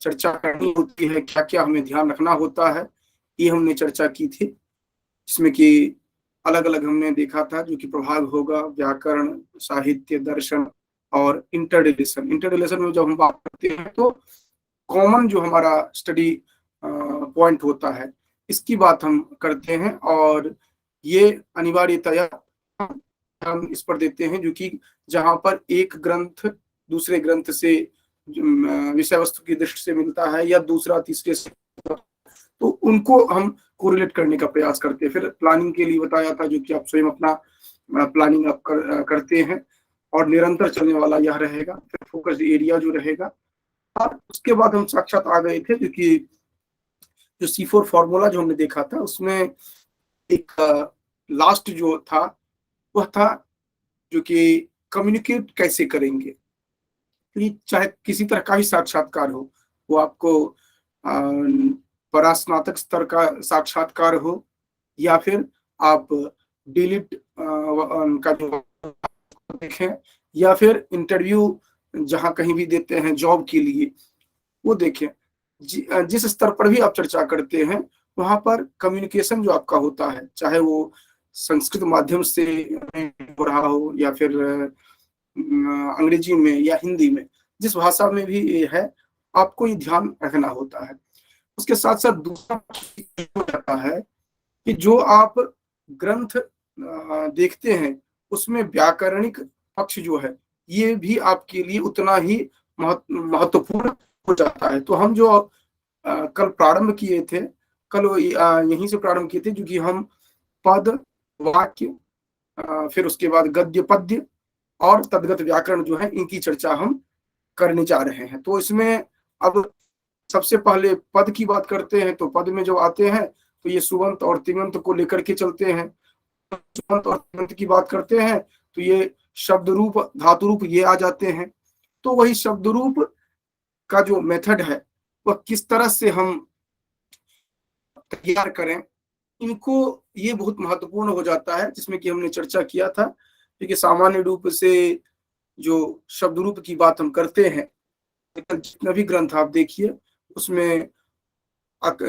चर्चा करनी होती है, क्या क्या हमें ध्यान रखना होता है, ये हमने चर्चा की थी। जिसमें कि अलग अलग हमने देखा था जो कि प्रभाग होगा, व्याकरण, साहित्य, दर्शन और इंटरडिलेशन। इंटरडिलेशन में जब हम बात करते हैं तो कॉमन जो हमारा स्टडी पॉइंट होता है, इसकी बात हम करते हैं। और ये अनिवार्यतया हम इस पर देते हैं जो कि जहां पर एक ग्रंथ दूसरे ग्रंथ से विषय वस्तु की दृष्टि से मिलता है या दूसरा तीसरे से, तो उनको हम कोरिलेट करने का प्रयास करते हैं। फिर प्लानिंग के लिए बताया था जो कि आप स्वयं अपना प्लानिंग आप करते हैं और निरंतर चलने वाला यह रहेगा। फिर फोकस एरिया जो रहेगा, और उसके बाद हम साक्षात आ गए थे क्योंकि जो C4 फॉर्मूला जो हमने देखा था उसमें एक लास्ट जो था वह था जो कि कम्युनिकेट कैसे करेंगे। कि चाहे किसी तरह का भी साक्षात्कार हो, वो आपको परास्नातक स्तर का साक्षात्कार हो या फिर आप डिलीट का जो देखें या फिर इंटरव्यू जहां कहीं भी देते हैं जॉब के लिए वो देखें, जिस स्तर पर भी आप चर्चा करते हैं वहां पर कम्युनिकेशन जो आपका होता है, चाहे वो संस्कृत माध्यम से हो रहा हो या फिर अंग्रेजी में या हिंदी में, जिस भाषा में भी ये है, आपको ये ध्यान रखना होता है। उसके साथ साथ दूसरा हो जाता है कि जो आप ग्रंथ देखते हैं उसमें व्याकरणिक पक्ष जो है ये भी आपके लिए उतना ही महत्वपूर्ण हो जाता है। तो हम जो कल प्रारंभ किए थे, कल यहीं से प्रारंभ किए थे जो कि हम पद, वाक्य, फिर उसके बाद गद्य, पद्य और तद्गत व्याकरण जो है इनकी चर्चा हम करने जा रहे हैं। तो इसमें अब सबसे पहले पद की बात करते हैं। तो पद में जो आते हैं तो ये सुबंत और तिङंत को लेकर के चलते हैं। सुबंत और तिङंत की बात करते हैं तो ये शब्द रूप, धातु रूप ये आ जाते हैं। तो वही शब्द रूप का जो मेथड है वह किस तरह से हम तैयार करें, इनको ये बहुत महत्वपूर्ण हो जाता है, जिसमें कि हमने चर्चा किया था। क्योंकि सामान्य रूप से जो शब्द रूप की बात हम करते हैं, जितना भी ग्रंथ आप देखिए उसमें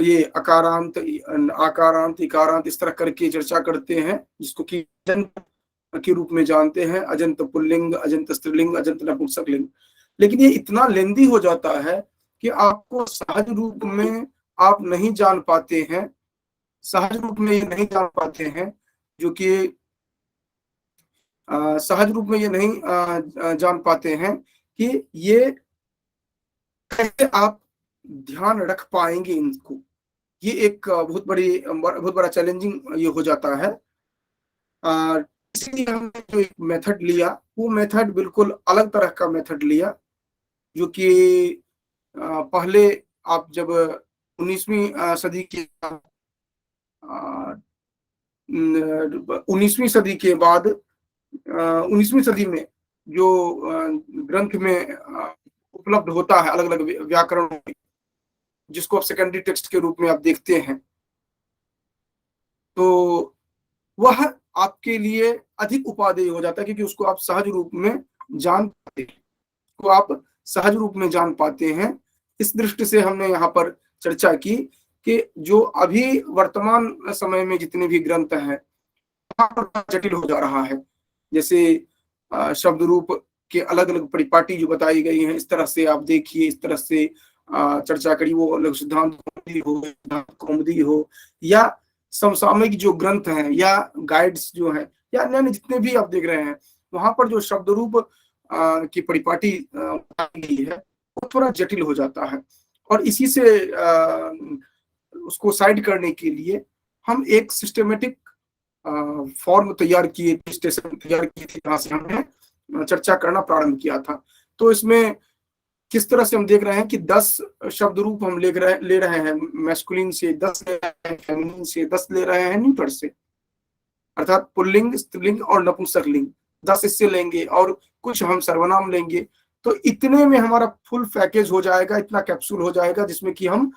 ये अकारांत, आकारांत, इकारांत इस तरह करके चर्चा करते हैं, जिसको कि अजंत के रूप में जानते हैं। अजंत पुल्लिंग, अजंत स्त्रीलिंग, अजंत नपुंसकलिंग। लेकिन ये इतना लेंदी हो जाता है कि आपको सहज रूप में आप नहीं जान पाते हैं, सहज रूप में ये नहीं जान पाते हैं, जो कि सहज रूप में ये नहीं जान पाते हैं कि ये कैसे आप ध्यान रख पाएंगे इनको। ये एक बहुत बड़ा चैलेंजिंग ये हो जाता है। इसलिए हमने जो एक मेथड लिया वो मेथड बिल्कुल अलग तरह का मेथड लिया, जो कि पहले आप जब 19वीं सदी के 19वीं सदी के बाद 19वीं सदी में जो ग्रंथ में उपलब्ध होता है अलग अलग व्याकरण में, जिसको आप सेकेंडरी टेक्स्ट के रूप में आप देखते हैं, तो वह आपके लिए अधिक उपादेय हो जाता है क्योंकि उसको आप सहज रूप में जान पाते हैं, को आप सहज रूप में जान पाते हैं। इस दृष्टि से हमने यहाँ पर चर्चा की कि जो अभी वर्तमान समय में जितने भी ग्रंथ हैं जटिल हो जा रहा है। जैसे शब्द रूप के अलग अलग परिपाटी जो बताई गई हैं, इस तरह से आप देखिए, इस तरह से चर्चा करिए, वो लघु सिद्धांत कौमुदी हो या समसामयिक जो ग्रंथ हैं या गाइड्स जो हैं या अन्य जितने भी आप देख रहे हैं, वहां पर जो शब्द रूप की परिपाटी गई है वो थोड़ा जटिल हो जाता है। और इसी से उसको साइड करने के लिए हम एक सिस्टमेटिक फॉर्म तैयार किए, स्टेशन तैयार किए थे, जहां से हमने चर्चा करना प्रारंभ किया था। तो इसमें किस तरह से हम देख रहे हैं कि 10 शब्द रूप हम ले रहे हैं, मैस्कुलिन से 10 ले रहे हैं, फेमिनिन से 10 ले रहे हैं, न्यूटर से, अर्थात पुल्लिंग, स्त्रीलिंग और नपुंसकलिंग 10 इससे लेंगे और कुछ हम सर्वनाम लेंगे। तो इतने में हमारा फुल पैकेज हो जाएगा, इतना कैप्सूल हो जाएगा जिसमें कि हम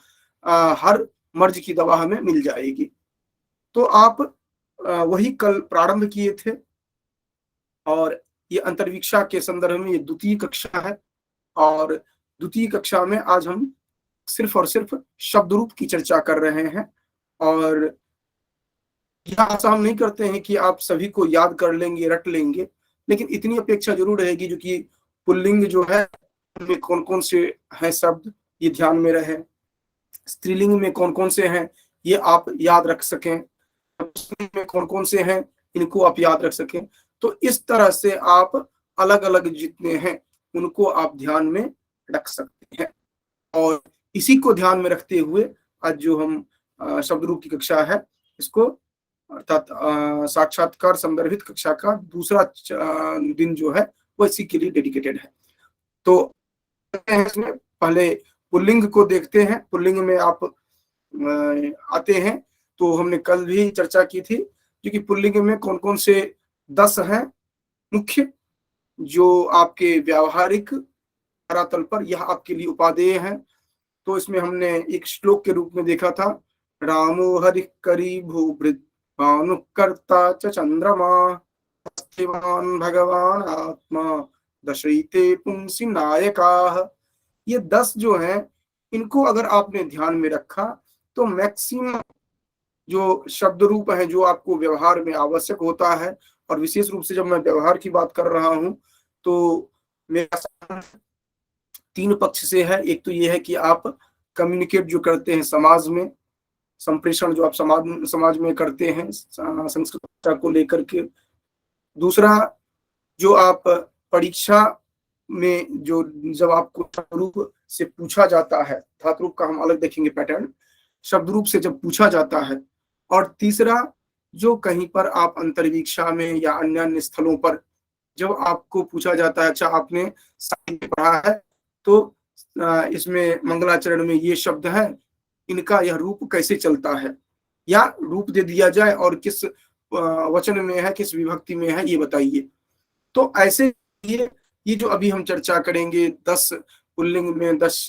हर मर्ज की दवा हमें मिल जाएगी। तो आप वही कल प्रारंभ किए थे और ये अंतर्वीक्षा के संदर्भ में ये द्वितीय कक्षा है। और द्वितीय कक्षा में आज हम सिर्फ और सिर्फ शब्द रूप की चर्चा कर रहे हैं। और यह आशा हम नहीं करते हैं कि आप सभी को याद कर लेंगे, रट लेंगे, लेकिन इतनी अपेक्षा जरूर रहेगी जो कि पुल्लिंग जो है उनमें कौन कौन से हैं शब्द, ये ध्यान में रहे। स्त्रीलिंग में कौन कौन से हैं ये आप याद रख सकें, में कौन कौन से हैं इनको आप याद रख सकें। तो इस तरह से आप अलग अलग जितने हैं उनको आप ध्यान में रख सकते हैं। और इसी को ध्यान में रखते हुए आज जो हम शब्द रूप की कक्षा है, इसको अर्थात साक्षात्कार संदर्भित कक्षा का दूसरा दिन जो है वो इसी के लिए डेडिकेटेड है। तो इसमें पहले पुल्लिंग को देखते हैं। पुल्लिंग में आप आते हैं तो हमने कल भी चर्चा की थी जो कि पुल्लिंग में कौन कौन से 10 हैं मुख्य, जो आपके व्यावहारिक धरातल पर यह आपके लिए उपादेय है। तो इसमें हमने एक श्लोक के रूप में देखा था, रामो हरि करी भूभृत भानुकर्ता च चंद्रमा भगवान आत्मा दशरथे पुंसी नायका। ये 10 जो हैं इनको अगर आपने ध्यान में रखा तो मैक्सिमम जो शब्द रूप है जो आपको व्यवहार में आवश्यक होता है, और विशेष रूप से जब मैं व्यवहार की बात कर रहा हूं तो मेरा 3 पक्ष से है। एक तो ये है कि आप कम्युनिकेट जो करते हैं समाज में, संप्रेषण जो आप समाज में करते हैं संस्कृत को लेकर के। दूसरा, जो आप परीक्षा में जो जब आपको रूप से पूछा जाता है, धातु रूप का हम अलग देखेंगे पैटर्न, शब्द रूप से जब पूछा जाता है। और तीसरा, जो कहीं पर आप अंतर्वीक्षा में या अन्य स्थलों पर जब आपको पूछा जाता है, अच्छा आपने साहित्य पढ़ा है तो इसमें मंगलाचरण में ये शब्द है, इनका यह रूप कैसे चलता है, या रूप दे दिया जाए और किस वचन में है, किस विभक्ति में है, ये बताइए। तो ऐसे ये जो अभी हम चर्चा करेंगे 10 पुल्लिंग में, 10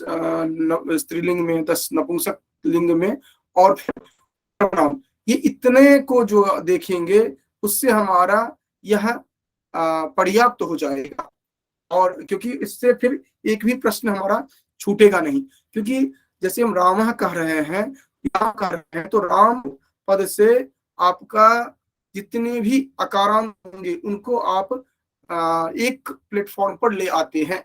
स्त्रीलिंग में, 10 नपुंसक लिंग में, और फिर ये इतने को जो देखेंगे उससे हमारा यह पर्याप्त हो जाएगा। और क्योंकि इससे फिर एक भी प्रश्न हमारा छूटेगा नहीं, क्योंकि जैसे हम राम कह रहे हैं, तो राम पद से आपका जितने भी अकारांत होंगे उनको आप एक प्लेटफॉर्म पर ले आते हैं।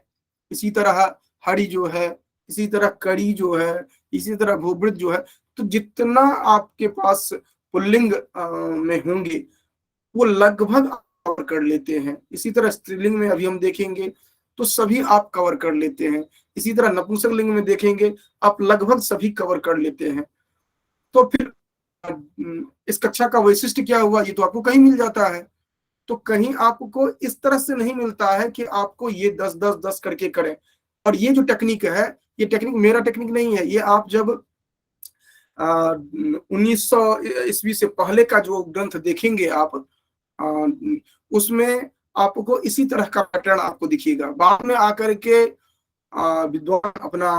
इसी तरह हरि जो है, इसी तरह कड़ी जो है, इसी तरह भूभृत जो है, तो जितना आपके पास पुल्लिंग में होंगे वो लगभग कवर कर लेते हैं। इसी तरह स्त्रीलिंग में अभी हम देखेंगे तो सभी आप कवर कर लेते हैं। इसी तरह नपुंसक लिंग में देखेंगे आप लगभग सभी कवर कर लेते हैं। तो फिर इस कक्षा का वैशिष्ट्य क्या हुआ, ये तो आपको कहीं मिल जाता है। तो कहीं आपको इस तरह से नहीं मिलता है कि आपको ये 10-10-10 करके करें। और ये जो टेक्निक है, ये टेक्निक मेरा टेक्निक नहीं है, ये आप जब 1900 ईस्वी से पहले का जो ग्रंथ देखेंगे आप, उसमें आपको इसी तरह का पैटर्न आपको दिखेगा। बाद में आकर के विद्वान अपना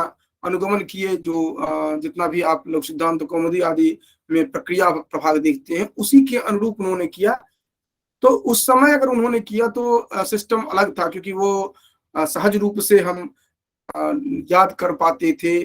अनुगमन किए, जो जितना भी आप लोग सिद्धांत कौमुदी आदि में प्रक्रिया प्रभाग देखते हैं उसी के अनुरूप उन्होंने किया। तो उस समय अगर उन्होंने किया तो सिस्टम अलग था, क्योंकि वो सहज रूप से हम याद कर पाते थे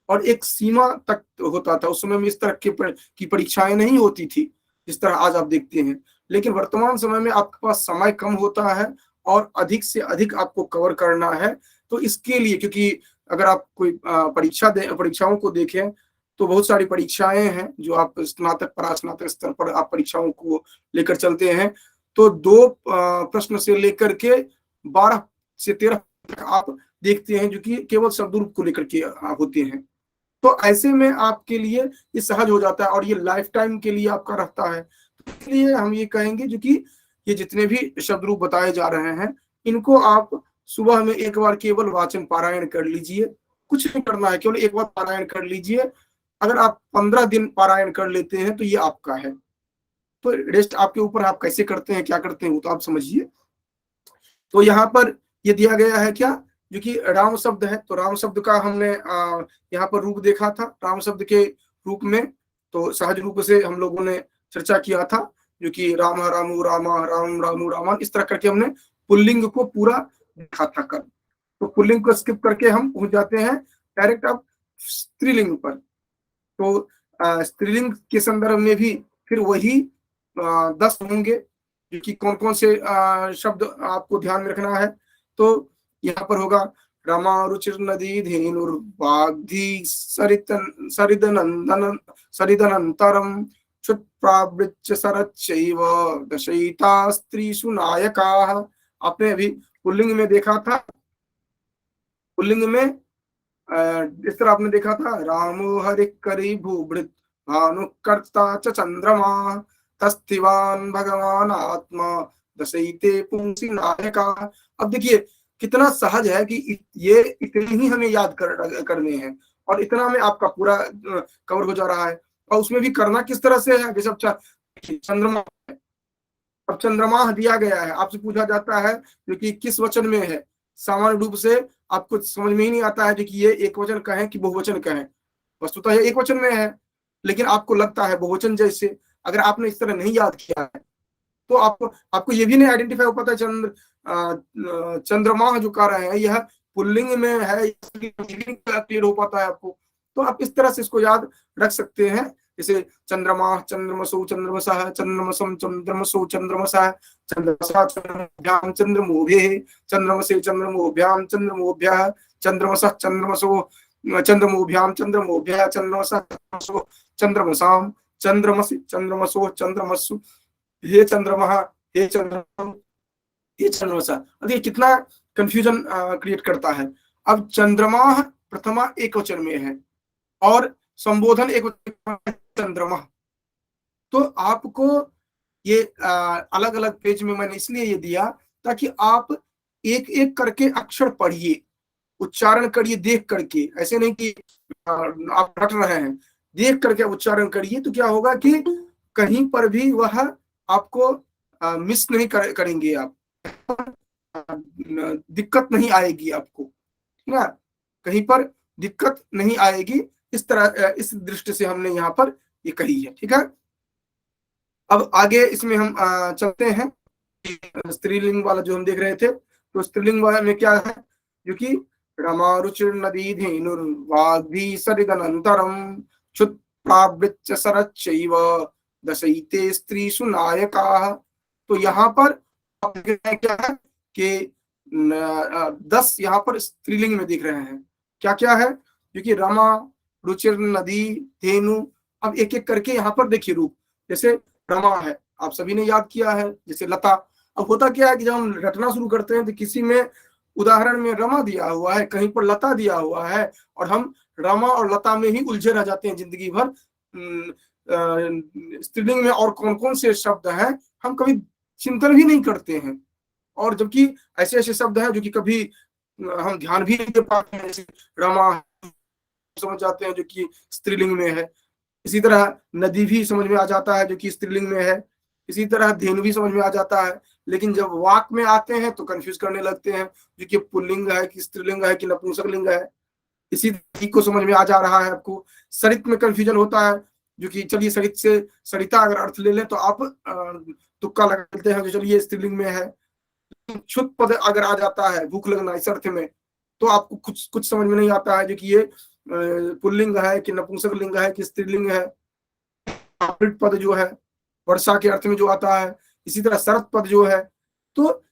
और एक सीमा तक होता था। उस समय में इस तरह की परीक्षाएं नहीं होती थी जिस तरह आज आप देखते हैं। लेकिन वर्तमान समय में आपके पास समय कम होता है और अधिक से अधिक आपको कवर करना है। तो इसके लिए, क्योंकि अगर आप कोई परीक्षाओं को देखें तो बहुत सारी परीक्षाएं हैं जो आप स्नातक परास्नातक स्तर पर आप परीक्षाओं को लेकर चलते हैं। तो 2 प्रश्न से लेकर के 12 से 13 तक आप देखते हैं जो कि केवल शब्द रूप को लेकर के होते हैं। तो ऐसे में आपके लिए ये सहज हो जाता है और ये लाइफ टाइम के लिए आपका रहता है। तो इसलिए हम ये कहेंगे जो कि ये जितने भी शब्द रूप बताए जा रहे हैं इनको आप सुबह में एक बार केवल वाचन पारायण कर लीजिए। कुछ नहीं करना है, केवल एक बार पारायण कर लीजिए। अगर आप 15 दिन पारायण कर लेते हैं तो ये आपका है। तो रेस्ट आपके ऊपर, आप कैसे करते हैं, क्या करते हैं वो तो आप समझिए। तो यहाँ पर ये दिया गया है क्या, जो कि राम शब्द है। तो राम शब्द का हमने यहाँ पर रूप देखा था। राम शब्द के रूप में तो सहज रूप से हम लोगों ने चर्चा किया था, जो कि राम रामू रामा राम रामू रामान, इस तरह करके हमने पुल्लिंग को पूरा देखा था कल। तो पुल्लिंग को स्किप करके हम पहुंच जाते हैं डायरेक्ट अब स्त्रीलिंग पर। तो स्त्रीलिंग के संदर्भ में भी फिर वही 10 होंगे, क्योंकि कौन कौन से शब्द आपको ध्यान में रखना है। तो यहाँ पर होगा रमा रुचिर नदी धेनुर्वाग्धी सरिदनंदन सरिदनंतरम क्षुत्प्रावृच्च सरच्चैव दशयिता स्त्रीषु नायकाः। आपने अभी पुल्लिंग में देखा था, पुल्लिंग में इस तरह आपने देखा था, रामो हरिकरी भूभृत भानुकर्ता च चंद्रमा तस्तिवान भगवान आत्मा दशैते पुंसी नायका। अब देखिए कितना सहज है कि ये इतने ही हमें याद करने हैं और इतना में आपका पूरा कवर हो जा रहा है। और उसमें भी करना किस तरह से है, जैसे चंद्रमा, अब चंद्रमा दिया गया है, आपसे पूछा जाता है क्योंकि किस वचन में है। सामान्य रूप से आपको समझ में ही नहीं आता है कि ये एक वचन कहें कि बहुवचन कहें। वस्तुतः ये एक वचन में है, लेकिन आपको लगता है बहुवचन जैसे। अगर आपने इस तरह नहीं याद किया है तो आपको ये भी नहीं आइडेंटिफाई हो पाता चंद्रमा जो कह रहे हैं यह पुल्लिंग में है, क्लियर हो पाता है आपको। तो आप इस तरह से इसको याद रख सकते हैं, जैसे चंद्रमा चंद्रमसो चंद्रमसः चंद्रमसम चंद्रमसो चंद्रमसः चंद्रमसा चंद्रमोभ्याम चंद्रमोभे चंद्रमसे चंद्रमोभ्याम चंद्रमोभ्यः चंद्रमसः चंद्रमसो चंद्रमोभ्याम चंद्रमोभ्यः चंद्रमसः चंद्रमसो चंद्रमसाम चंद्रमसि चंद्रमसो चंद्रमसु हे चंद्रमा हे चंद्रमा ये चंद्रमसा। ये कितना कंफ्यूजन क्रिएट करता है। अब चंद्रमा प्रथमा एक वचन में है और संबोधन एक वचन में चंद्रमा। तो आपको ये अलग अलग पेज में मैंने इसलिए ये दिया ताकि आप एक एक करके अक्षर पढ़िए, उच्चारण करिए देख करके, ऐसे नहीं कि आप रट रहे हैं, देख करके उच्चारण करिए। तो क्या होगा कि कहीं पर भी वह आपको मिस नहीं करेंगे, आप दिक्कत नहीं आएगी आपको, ठीक है, कहीं पर दिक्कत नहीं आएगी। इस तरह इस दृष्टि से हमने यहाँ पर ये कही है, ठीक है। अब आगे इसमें हम चलते हैं, स्त्रीलिंग वाला जो हम देख रहे थे। तो स्त्रीलिंग वाला में क्या है, जो कि रमा रुचिर नदी धेनुर्वाग्भी सरिदनंतरम क्षुत् प्रावृच्च सरच्चैव दशैते स्त्रीषु नायकाः। तो यहाँ पर क्या है कि 10 यहाँ पर स्त्रीलिंग में दिख रहे हैं। क्या क्या है, क्योंकि रमा रुचिर नदी धेनु। अब एक एक करके यहाँ पर देखिए रूप, जैसे रमा है आप सभी ने याद किया है, जैसे लता। अब होता क्या है कि जब हम रटना शुरू करते हैं तो किसी में उदाहरण में रमा दिया हुआ है, कहीं पर लता दिया हुआ है, और हम रमा और लता में ही उलझे रह जाते हैं जिंदगी भर। स्त्रीलिंग में और कौन कौन से शब्द हैं हम कभी चिंतन भी नहीं करते हैं, और जबकि ऐसे ऐसे शब्द हैं जो कि कभी हम ध्यान भी नहीं दे पाते हैं। जैसे रमा समझ जाते हैं जो कि स्त्रीलिंग में है, इसी तरह नदी भी समझ में आ जाता है जो कि स्त्रीलिंग में है, इसी तरह धेनु भी समझ में आ जाता है। लेकिन जब वाक में आते हैं तो कंफ्यूज करने लगते हैं जो कि पुल्लिंग है कि स्त्रीलिंग है कि नपुंसक लिंग है। इसी को समझ में आ जा रहा है आपको। सरित में कंफ्यूजन होता है, जो कि चलिए सरित से सरिता अगर अर्थ ले लें तो आप तुक्का लगाते हैं जो चलिए स्त्रीलिंग में है। क्षुत पद अगर आ जाता है भूख लगना इस अर्थ में, तो आपको कुछ समझ में नहीं आता है जो कि ये पुल्लिंग है कि नपुंसक लिंग है कि स्त्रीलिंग है। पद जो है वर्षा के अर्थ में जो आता है, इसी तरह शरत पद जो है। तो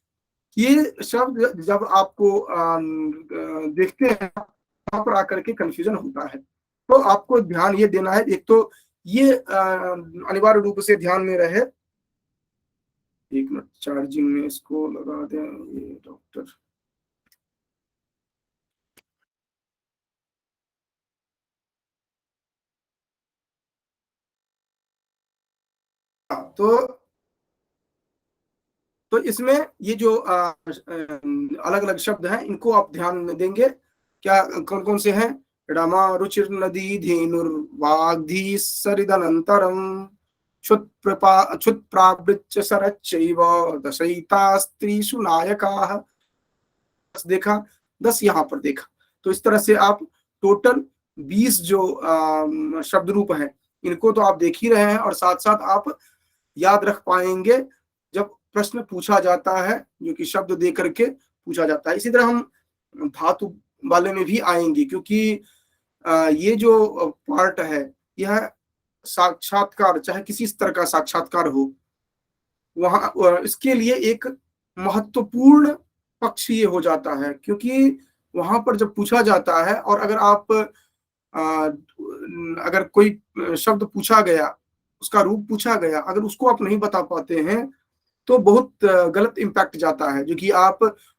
ये शब्द जब आपको देखते हैं वहां पर आकर के कंफ्यूजन होता है। तो आपको ध्यान ये देना है, एक तो ये अनिवार्य रूप से ध्यान में रहे। एक मिनट चार्जिंग में इसको लगा दें ये डॉक्टर। तो इसमें ये जो अलग अलग शब्द हैं इनको आप ध्यान में देंगे। क्या कौन कौन से हैं, रमा रुचिर नदी धेनुर्वाग्धी सरिदनंतरम क्षुत् प्रावृच्च सरच्चैव दशयिता स्त्रीषु नायकाः। देखा 10 यहाँ पर देखा। तो इस तरह से आप टोटल 20 जो शब्द रूप हैं इनको तो आप देख ही रहे हैं, और साथ साथ आप याद रख पाएंगे जब प्रश्न पूछा जाता है, जो कि शब्द दे करके पूछा जाता है। इसी तरह हम धातु वाले में भी आएंगे, क्योंकि ये जो पार्ट है, यह साक्षात्कार, चाहे किसी स्तर का साक्षात्कार हो, वहां इसके लिए एक महत्वपूर्ण पक्ष ये हो जाता है, क्योंकि वहां पर जब पूछा जाता है और अगर आप अगर कोई शब्द पूछा गया, उसका रूप पूछा गया, अगर उसको आप नहीं बता पाते हैं तो बहुत गलत इम्पैक्ट जाता है। जो कि आप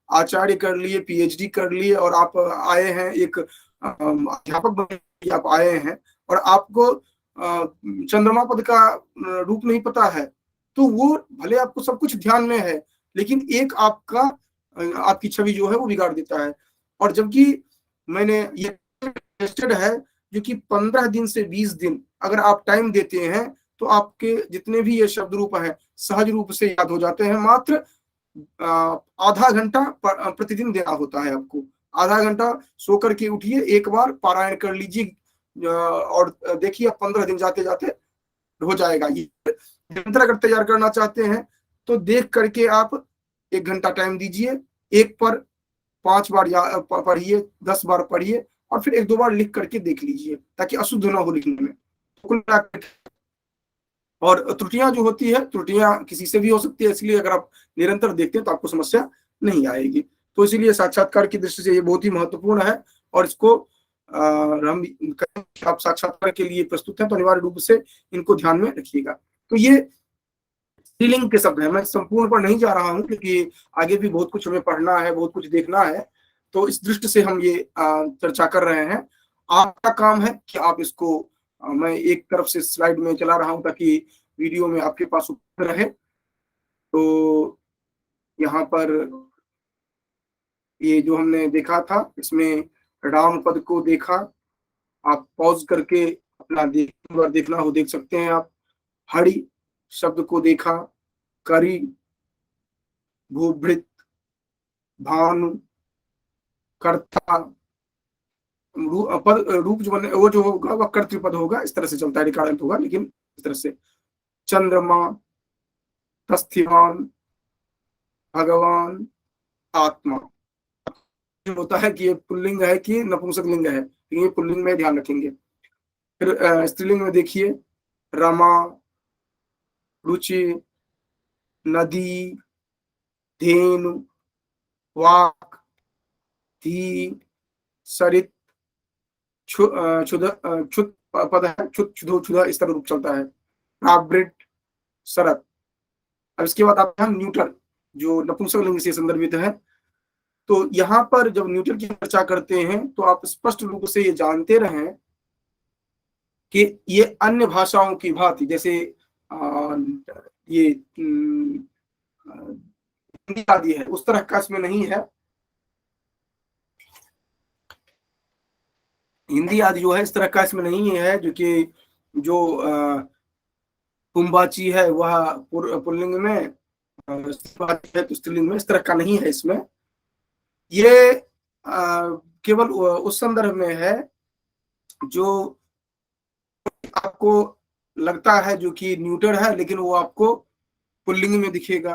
आचार्य कर लिए, पीएचडी कर लिए और आप आए हैं एक अध्यापक बन के आप आए हैं और आपको चंद्रमा पद का रूप नहीं पता है, तो वो भले आपको सब कुछ ध्यान में है, लेकिन एक आपकी छवि जो है वो बिगाड़ देता है। और जबकि मैंने ये टेस्टेड है, जो कि 15 दिन से 20 दिन अगर आप टाइम देते हैं तो आपके जितने भी ये शब्द रूप हैं सहज रूप से याद हो जाते हैं। मात्र आधा घंटा प्रतिदिन देना होता है आपको। आधा घंटा सो करके उठिए, एक बार पारायण कर लीजिए और देखिए 15 दिन जाते जाते हो जाएगा। ये निरंतर अगर तैयार करना चाहते हैं तो देख करके आप 1 घंटा टाइम दीजिए, एक पर 5 बार पढ़िए, 10 बार पढ़िए और फिर 1-2 बार लिख करके देख लीजिए, ताकि अशुद्ध ना हो लिखने में। और त्रुटियां जो होती है, त्रुटियां किसी से भी हो सकती है, इसलिए अगर आप निरंतर देखते हैं तो आपको समस्या नहीं आएगी। तो इसीलिए साक्षात्कार की दृष्टि से ये बहुत ही महत्वपूर्ण है और इसको हम आप साक्षात्कार के लिए प्रस्तुत हैं तो अनिवार्य रूप से इनको ध्यान में रखिएगा। तो ये स्त्रीलिंग के शब्द है, मैं संपूर्ण पर नहीं जा रहा हूँ क्योंकि आगे भी बहुत कुछ हमें पढ़ना है, बहुत कुछ देखना है, तो इस दृष्टि से हम ये चर्चा कर रहे हैं। आपका काम है कि आप इसको मैं एक तरफ से स्लाइड में चला रहा हूं ताकि वीडियो में आपके पास उपलब्ध रहे। तो यहाँ पर ये जो हमने देखा था, इसमें राम पद को देखा, आप पॉज करके अपना देखना हो देख सकते हैं आप। हरि शब्द को देखा, करी, भूभृत, भानु, कर्ता, रूप जो बने वो जो होगा वह कर्तृपद होगा, इस तरह से चलता है, रिकार्डेंट होगा, लेकिन इस तरह से चंद्रमा, तस्थिवान, भगवान, आत्मा। जो होता है कि ये पुल्लिंग है कि नपुंसक लिंग है, तो ये पुल्लिंग में ध्यान रखेंगे। फिर स्त्रीलिंग में देखिए, रमा, रुचि, नदी, धेनु, वाक, धी, सरित, क्षुध पद है, क्षुध, क्षुधो, क्षुधा, इस तरह रूप चलता है। प्रावृट, शरत। अब इसके बाद आता है न्यूटर, जो नपुंसक लिंग से संदर्भित है। तो यहाँ पर जब न्यूटर की चर्चा करते हैं तो आप स्पष्ट रूप से ये जानते रहें कि ये अन्य भाषाओं की भांति, जैसे ये हिंदी आदि है, उस तरह का इसमें नहीं है। हिंदी आदि जो है इस तरह का इसमें नहीं है, जो कि जो कुंभाची है वह पुल्लिंग में है तो स्त्रीलिंग में, इस तरह का नहीं है इसमें। ये केवल उस संदर्भ में है जो आपको लगता है जो कि न्यूटर है, लेकिन वो आपको पुल्लिंग में दिखेगा।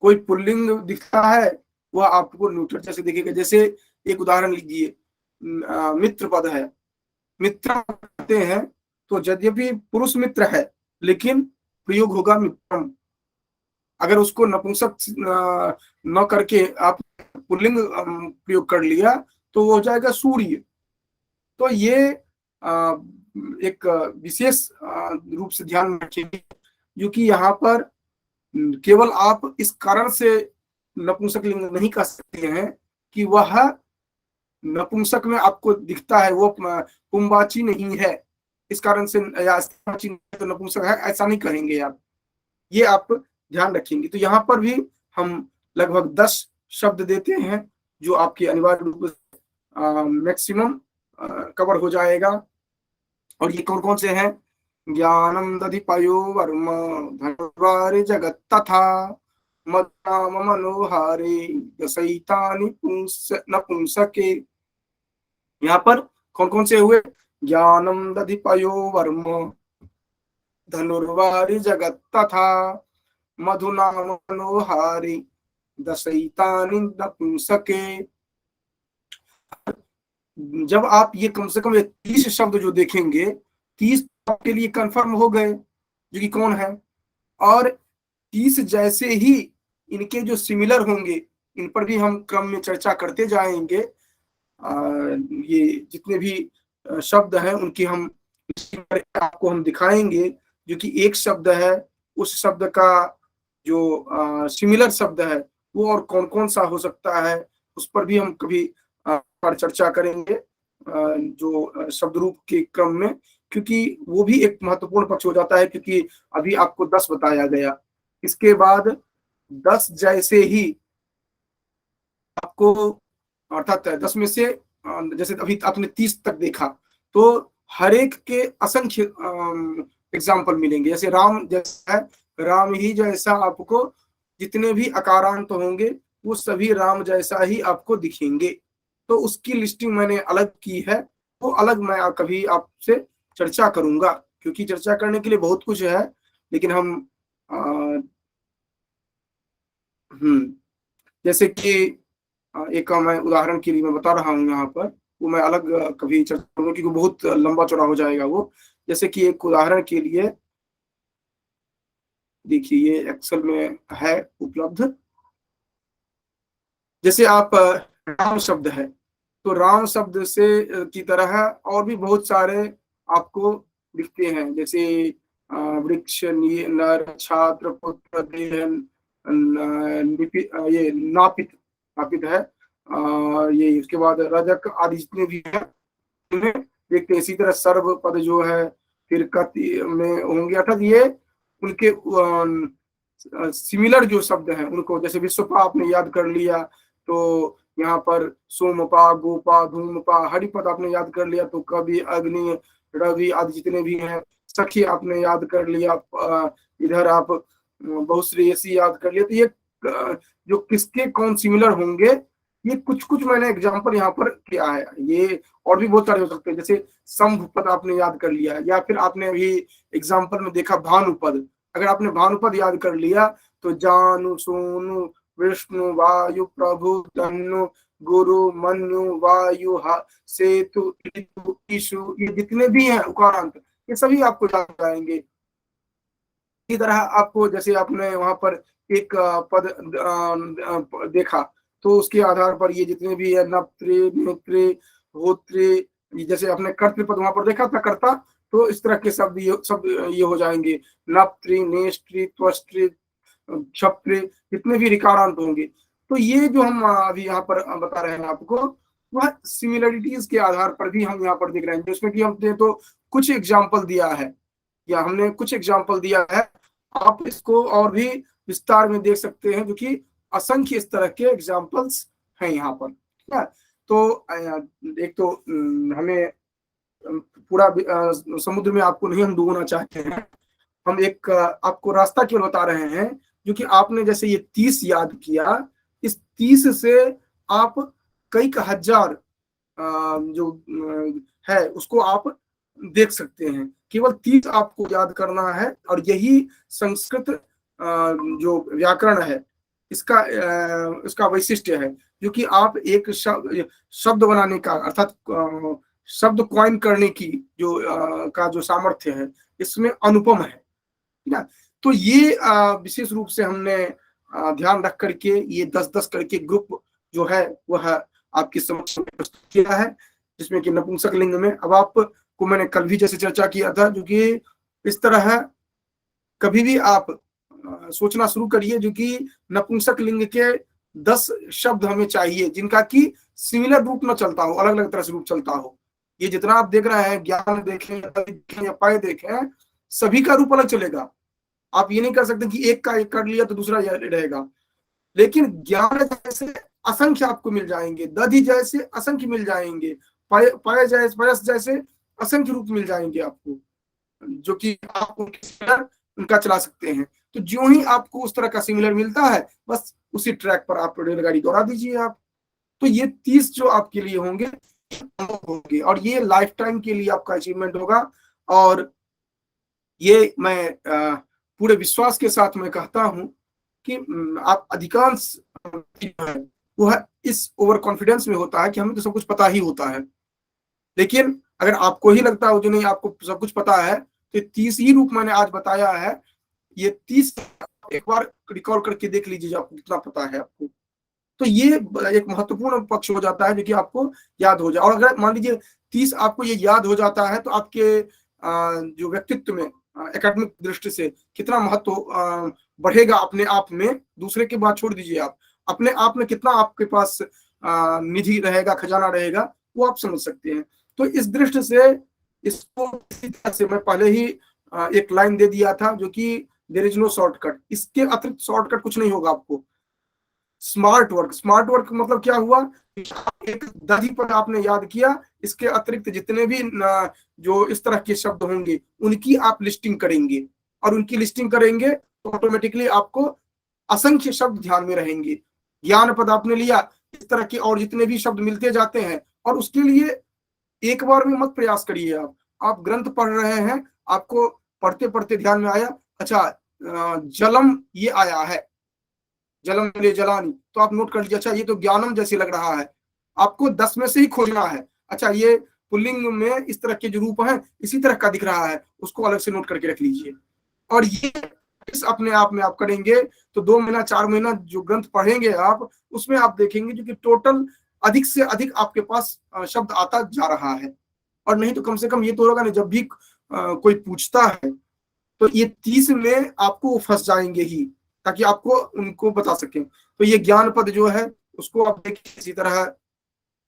कोई पुल्लिंग दिखता है वह आपको न्यूटर जैसे दिखेगा। जैसे एक उदाहरण लीजिए, मित्र पद है, मित्र कहते हैं तो यद्यपि पुरुष मित्र है लेकिन प्रयोग होगा मित्रम। अगर उसको नपुंसक न करके आप पुल्लिंग प्रयोग कर लिया तो वो हो जाएगा सूर्य। तो ये एक विशेष रूप से ध्यान रखिए, जो कि यहाँ पर केवल आप इस कारण से नपुंसक लिंग नहीं कह सकते हैं कि वह नपुंसक में आपको दिखता है, वो कुंभाची नहीं है इस कारण से, या तो नपुंसक है ऐसा नहीं कहेंगे आप। ये आप ध्यान रखेंगे। तो यहाँ पर भी हम लगभग 10 शब्द देते हैं जो आपके अनिवार्य रूप से मैक्सिमम कवर हो जाएगा। और ये कौन कौन से हैं? ज्ञानम दधिपयो वर्म धनवारे जगत तथा मद्नाम मनोहारे दशैतानि नपुंसके। यहाँ पर कौन कौन से हुए? ज्ञानम दधिपयो वर्म धनुर्वारि जगत तथा मधुना मनोहारि दशैतानि नपुंसके। जब आप ये कम से कम ये 30 शब्द जो देखेंगे, 30 आपके लिए कंफर्म हो गए जो कि कौन है। और 30 जैसे ही इनके जो सिमिलर होंगे, इन पर भी हम क्रम में चर्चा करते जाएंगे। ये जितने भी शब्द हैं उनकी हम आपको हम दिखाएंगे, जो कि एक शब्द है उस शब्द का जो सिमिलर शब्द है वो और कौन कौन सा हो सकता है, उस पर भी हम कभी पर चर्चा करेंगे जो शब्द रूप के क्रम में, क्योंकि वो भी एक महत्वपूर्ण पक्ष हो जाता है। क्योंकि अभी आपको 10 बताया गया, इसके बाद 10 जैसे ही आपको, अर्थात 10 में से जैसे अभी आपने 30 तक देखा, तो हर एक के असंख्य एग्जाम्पल मिलेंगे। जैसे राम जैसा है, राम ही जैसा आपको जितने भी अकारांत होंगे वो सभी राम जैसा ही आपको दिखेंगे। तो उसकी लिस्टिंग मैंने अलग की है, वो अलग मैं कभी आपसे चर्चा करूंगा, क्योंकि चर्चा करने के लिए बहुत कुछ है। लेकिन हम जैसे कि एक मैं उदाहरण के लिए मैं बता रहा हूँ यहाँ पर, वो मैं अलग कभी चर्चा करूंगा क्योंकि बहुत लंबा चौड़ा हो जाएगा वो। जैसे कि एक उदाहरण के लिए देखिए, ये एक्सेल में है उपलब्ध। जैसे आप राम शब्द है, तो राम शब्द से की तरह और भी बहुत सारे आपको दिखते हैं। जैसे वृक्ष, नर, छात्र, पुत्र, देह, ये नापित, नापित है। ये उसके बाद रजक आदि जितने भी है उन्हें देखते हैं। इसी तरह सर्व पद जो है फिर कति में होंगे, अर्थात ये उनके सिमिलर जो शब्द हैं उनको, जैसे विश्वपा आपने याद कर लिया, तो यहाँ पर सोमपा, गोपा, धूमपा, हरिपद आपने याद कर लिया, तो कवि, अग्नि, रवि आदि जितने भी हैं, सखी आपने याद कर लिया, इधर आप बहुश्रेयसी याद कर लिया। तो ये जो किसके कौन सिमिलर होंगे, ये कुछ कुछ मैंने एग्जांपल यहाँ पर किया है। ये और भी बहुत सारे हो सकते हैं। जैसे संभपद आपने याद कर लिया, या फिर आपने अभी एग्जांपल में देखा भानुपद। अगर आपने भानुपद याद कर लिया तो जानु, सोनु, विष्णु, वायु, प्रभु, तन्नु, गुरु, मनु, वायु, सेतु, ईशु, ये जितने भी हैं उकारांत, ये सभी आपको याद आएंगे। इसी तरह आपको, जैसे आपने वहां पर एक पद देखा, तो उसके आधार पर ये जितने भी है नप्त्रे, नेत्रे, होत्रे, जैसे आपने कर्तृपद वहां पर देखा था, कर्ता, तो इस तरह के शब्द ये हो जाएंगे। नप्त्री, नेष्ट्री, त्वष्ट्री, क्षप्त्री, जितने भी रिकारांत होंगे। तो ये जो हम अभी यहाँ पर बता रहे हैं आपको, वह सिमिलरिटीज के आधार पर भी हम यहाँ पर देख रहे हैं, जिसमें कि हमने तो कुछ एग्जाम्पल दिया है, या हमने कुछ एग्जाम्पल दिया है। आप इसको और भी विस्तार में देख सकते हैं, जो कि असंख्य इस तरह के एग्जाम्पल्स हैं यहाँ पर। ठीक है, तो एक तो हमें पूरा समुद्र में आपको नहीं हम डूबना चाहते हैं, हम एक आपको रास्ता केवल बता रहे हैं, जो कि आपने जैसे ये 30 याद किया, इस 30 से आप कई हजार जो है उसको आप देख सकते हैं। केवल 30 आपको याद करना है, और यही संस्कृत जो व्याकरण है इसका वैशिष्ट्य है, जो कि आप एक शब्द बनाने का, अर्थात शब्द कॉइन करने की जो का जो सामर्थ्य है, इसमें अनुपम है ना। तो ये विशेष रूप से हमने ध्यान रख करके ये 10-10 करके ग्रुप जो है वह आपकी समक्ष प्रस्तुत किया है, जिसमें कि नपुंसक लिंग में, अब आपको मैंने कल भी जैसे चर्चा किया था, जो कि इस तरह है, कभी भी आप सोचना शुरू करिए जो कि नपुंसक लिंग के 10 शब्द हमें चाहिए जिनका कि सिमिलर रूप न चलता हो, अलग अलग तरह से रूप चलता हो। ये जितना आप देख रहे हैं, ज्ञान देखें या पाए देखें, सभी का रूप अलग चलेगा। आप ये नहीं कर सकते कि एक का एक कर लिया तो दूसरा रहेगा। लेकिन ज्ञान जैसे असंख्य आपको मिल जाएंगे, दधि जैसे असंख्य मिल जाएंगे, पाए जैसे, पयस जैसे असंख्य रूप मिल जाएंगे आपको, जो कि आप उनका चला सकते हैं। तो जो ही आपको उस तरह का सिमिलर मिलता है, बस उसी ट्रैक पर आप रेलगाड़ी दौड़ा दीजिए आप। तो ये 30 जो आपके लिए होंगे और ये लाइफ टाइम के लिए आपका अचीवमेंट होगा। और ये मैं पूरे विश्वास के साथ मैं कहता हूं कि आप अधिकांश वह इस ओवर कॉन्फिडेंस में होता है कि हमें तो सब कुछ पता ही होता है, लेकिन अगर आपको ही लगता है जो नहीं आपको सब कुछ पता है, तो 30 ही रूप मैंने आज बताया है, ये 30 एक बार रिकॉल करके देख लीजिए आपको कितना पता है आपको। तो ये एक महत्वपूर्ण पक्ष हो जाता है जो कि आपको याद हो जाए। और अगर मान लीजिए 30 आपको ये याद हो जाता है तो आपके जो व्यक्तित्व में एकेडमिक दृष्टि से कितना महत्व बढ़ेगा अपने आप में। दूसरे की बात छोड़ दीजिए, आप अपने आप में कितना आपके पास निधि रहेगा, खजाना रहेगा, वो आप समझ सकते हैं। तो इस दृष्टि से इसको इसी तरह से मैं पहले ही एक लाइन दे दिया था जो कि देयर इज नो शॉर्टकट, इसके अतिरिक्त शॉर्टकट कुछ नहीं होगा आपको। स्मार्ट वर्क, स्मार्ट वर्क मतलब क्या हुआ, एक दही पर आपने याद किया, इसके अतिरिक्त जितने भी जो इस तरह के शब्द होंगे उनकी आप लिस्टिंग करेंगे, और उनकी लिस्टिंग करेंगे तो ऑटोमेटिकली आपको असंख्य शब्द ध्यान में रहेंगे। ज्ञान पद आपने लिया, इस तरह के और जितने भी शब्द मिलते जाते हैं। और उसके लिए एक बार में मत प्रयास करिए, आप ग्रंथ पढ़ रहे हैं, आपको पढ़ते पढ़ते ध्यान में आया, अच्छा जलम ये आया है, जलम ले जलानी, तो आप नोट कर लीजिए, अच्छा ये तो ज्ञानम जैसे लग रहा है। आपको 10 में से ही खोजना है, अच्छा ये पुल्लिंग में इस तरह के जो रूप हैं इसी तरह का दिख रहा है, उसको अलग से नोट करके रख लीजिए। और ये इस अपने आप में आप करेंगे तो 2 महीना 4 महीना जो ग्रंथ पढ़ेंगे आप, उसमें आप देखेंगे जो कि टोटल अधिक से अधिक आपके पास शब्द आता जा रहा है। और नहीं तो कम से कम ये तो होगा ना, जब भी कोई पूछता है तो ये 30 में आपको फंस जाएंगे ही, ताकि आपको उनको बता सकें। तो ये ज्ञान पद जो है उसको आप देखिए इसी तरह